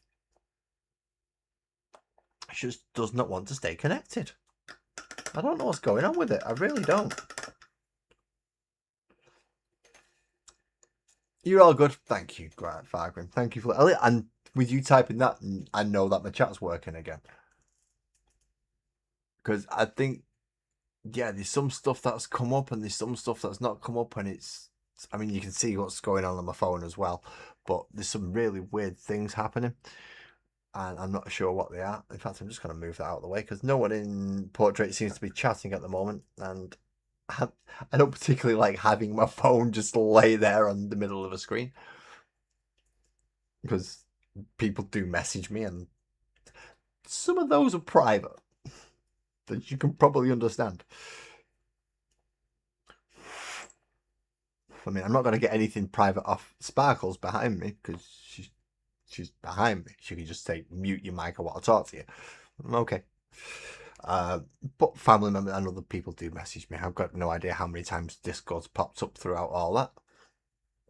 It just does not want to stay connected. I don't know what's going on with it. I really don't. You're all good. Thank you, Grant Fargrim. Thank you for that. And with you typing that, I know that my chat's working again. Because I think, yeah, there's some stuff that's come up and there's some stuff that's not come up. And it's, I mean, you can see what's going on my phone as well. But there's some really weird things happening. And I'm not sure what they are. In fact, I'm just going to move that out of the way because no one in Portrait seems to be chatting at the moment. And I don't particularly like having my phone just lay there on the middle of a screen. Because people do message me and some of those are private. That you can probably understand. I mean, I'm not going to get anything private off Sparkles behind me because she's behind me. She can just say, mute your mic, I want to talk to you. Okay. But family members and other people do message me. I've got no idea how many times Discord's popped up throughout all that.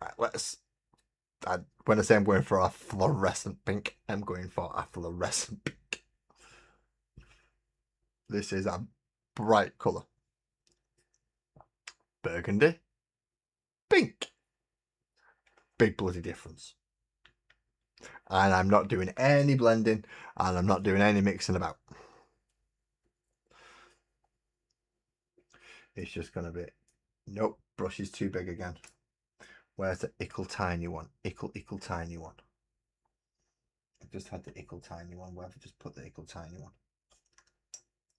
Right, when I say I'm going for a fluorescent pink, I'm going for a fluorescent pink. This is a bright colour. Burgundy. Pink. Big bloody difference. And I'm not doing any blending, and I'm not doing any mixing about. It's just going to be, nope, brush is too big again. Where's the ickle tiny one? Ickle tiny one. I've just had the ickle tiny one. Where have I just put the ickle tiny one?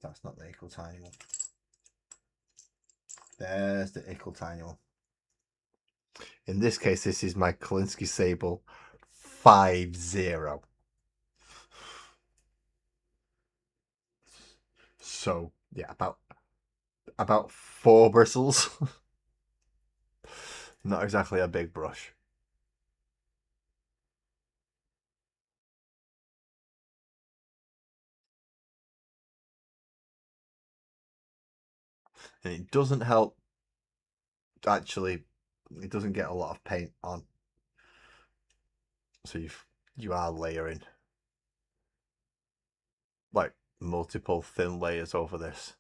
That's not the ickle tiny one. There's the ickle tiny one. In this case, this is my Kolinsky Sable 5-0. So yeah, about 4 bristles. Not exactly a big brush. And it doesn't help, actually, it doesn't get a lot of paint on. So you are layering like multiple thin layers over this.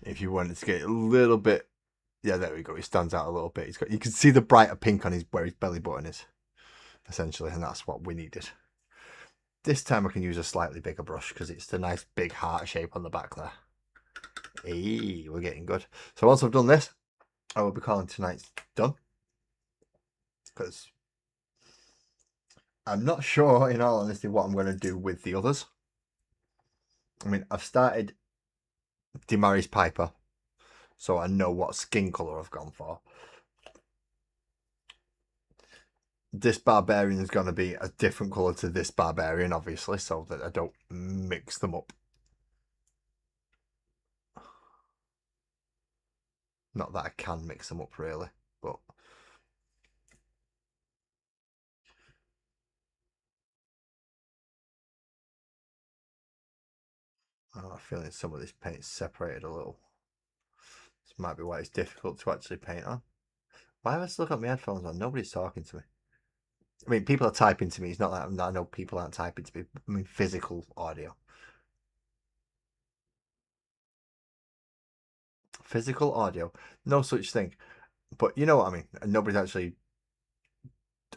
If you wanted to get a little bit, yeah, there we go. It stands out a little bit. You can see the brighter pink on where his belly button is, essentially, and that's what we needed. This time I can use a slightly bigger brush because it's the nice big heart shape on the back there. Hey, we're getting good. So once I've done this, I will be calling tonight's done, because I'm not sure, in all honesty, what I'm going to do with the others. I mean, I've started Demaris Piper, so I know what skin colour I've gone for. This Barbarian is going to be a different colour to this Barbarian, obviously, so that I don't mix them up. Not that I can mix them up, really, but... I have a feeling some of this paint's separated a little. This might be why it's difficult to actually paint on. Why have I still got my headphones on? Nobody's talking to me. I mean, people are typing to me. It's not that I know people aren't typing to me. I mean, physical audio. Physical audio. No such thing. But you know what I mean. Nobody's actually...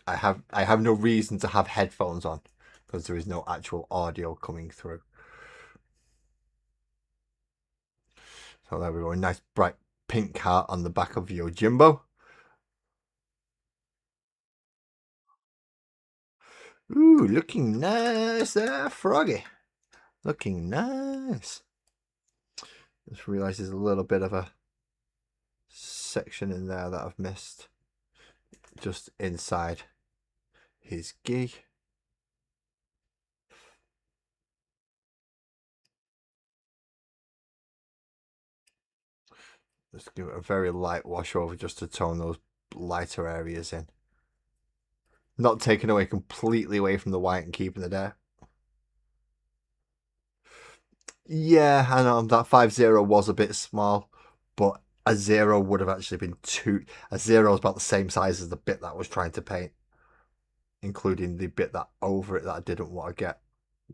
I have no reason to have headphones on, because there is no actual audio coming through. So there we go. A nice bright pink heart on the back of Yojimbo. Ooh, looking nice there, Froggy. Looking nice. Just realised there's a little bit of a section in there that I've missed. Just inside his gi. Just give it a very light wash over just to tone those lighter areas in. Not taking away completely away from the white and keeping it there. Yeah, I know that 5-0 was a bit small, but a 0 would have actually been too... A 0 is about the same size as the bit that I was trying to paint, including the bit that over it that I didn't want to get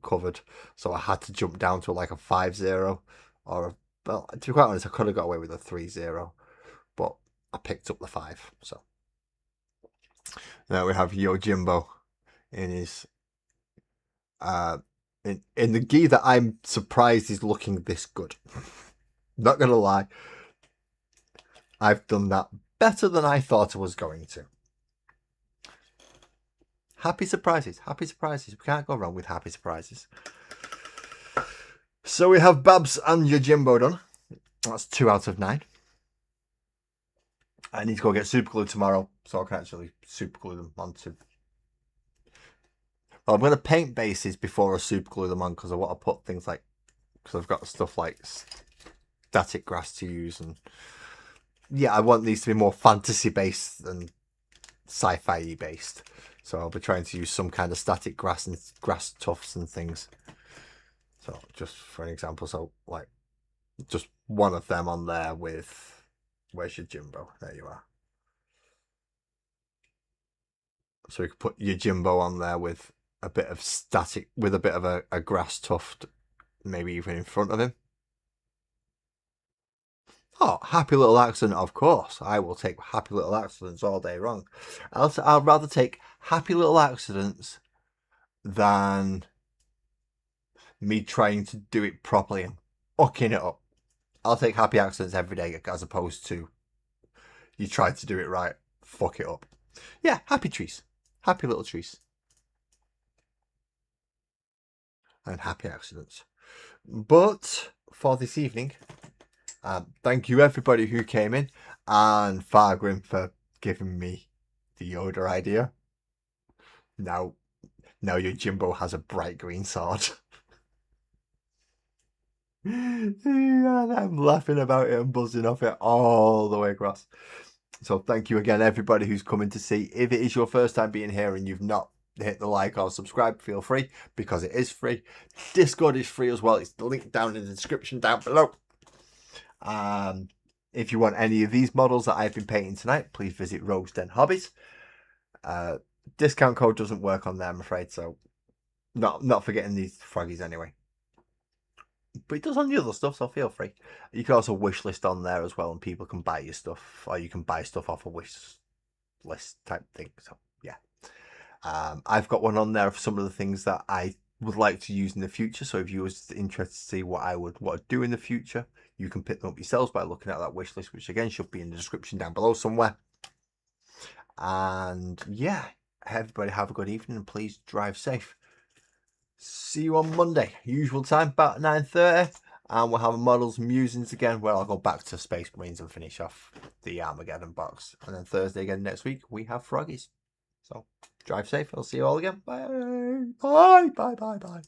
covered. So I had to jump down to like a 5-0 or a... Well, to be quite honest, I could have got away with a 3-0, but I picked up the 5, so... Now we have Yojimbo in his in the gi that I'm surprised is looking this good. Not gonna lie, I've done that better than I thought I was going to. Happy surprises, happy surprises. We can't go wrong with happy surprises. So we have Babs and Yojimbo done. That's 2 out of 9. I need to go get super glue tomorrow, so I can actually super glue them onto... Well, I'm going to paint bases before I super glue them on, because I want to put things like... Because I've got stuff like static grass to use, and... Yeah, I want these to be more fantasy based than sci-fi based. So I'll be trying to use some kind of static grass and grass tufts and things. So just for an example, so like just one of them on there with... Where's your Jimbo? There you are. So we could put your Jimbo on there with a bit of static, with a bit of a grass tuft, maybe even in front of him. Oh, happy little accident, of course. I will take happy little accidents all day long. I'd rather take happy little accidents than me trying to do it properly and fucking it up. I'll take happy accidents every day as opposed to you try to do it right, fuck it up. Yeah, happy trees. Happy little trees. And happy accidents. But for this evening, thank you everybody who came in, and Fargrim for giving me the Yoda idea. Now your Jimbo has a bright green sword. And I'm laughing about it and buzzing off it all the way across. So thank you again everybody who's coming to see. If it is your first time being here and you've not hit the like or subscribe, feel free, because it is free. Discord is free as well. It's linked down in the description down below. If you want any of these models that I've been painting tonight, please visit Rogue's Den Hobbies. Discount code doesn't work on there, I'm afraid, so not forgetting these froggies anyway. But it does on the other stuff, so feel free. You can also wish list on there as well, and people can buy your stuff, or you can buy stuff off a wish list type thing. So yeah, I've got one on there of some of the things that I would like to use in the future. So if you was interested to see what I would do in the future, you can pick them up yourselves by looking at that wish list, which again should be in the description down below somewhere. And yeah, everybody have a good evening and please drive safe. See you on Monday, usual time, about 9:30, and we'll have a models musings again where I'll go back to Space Marines and finish off the Armageddon box. And then Thursday again next week we have froggies. So drive safe. I'll see you all again. Bye. Bye. Bye. Bye. Bye.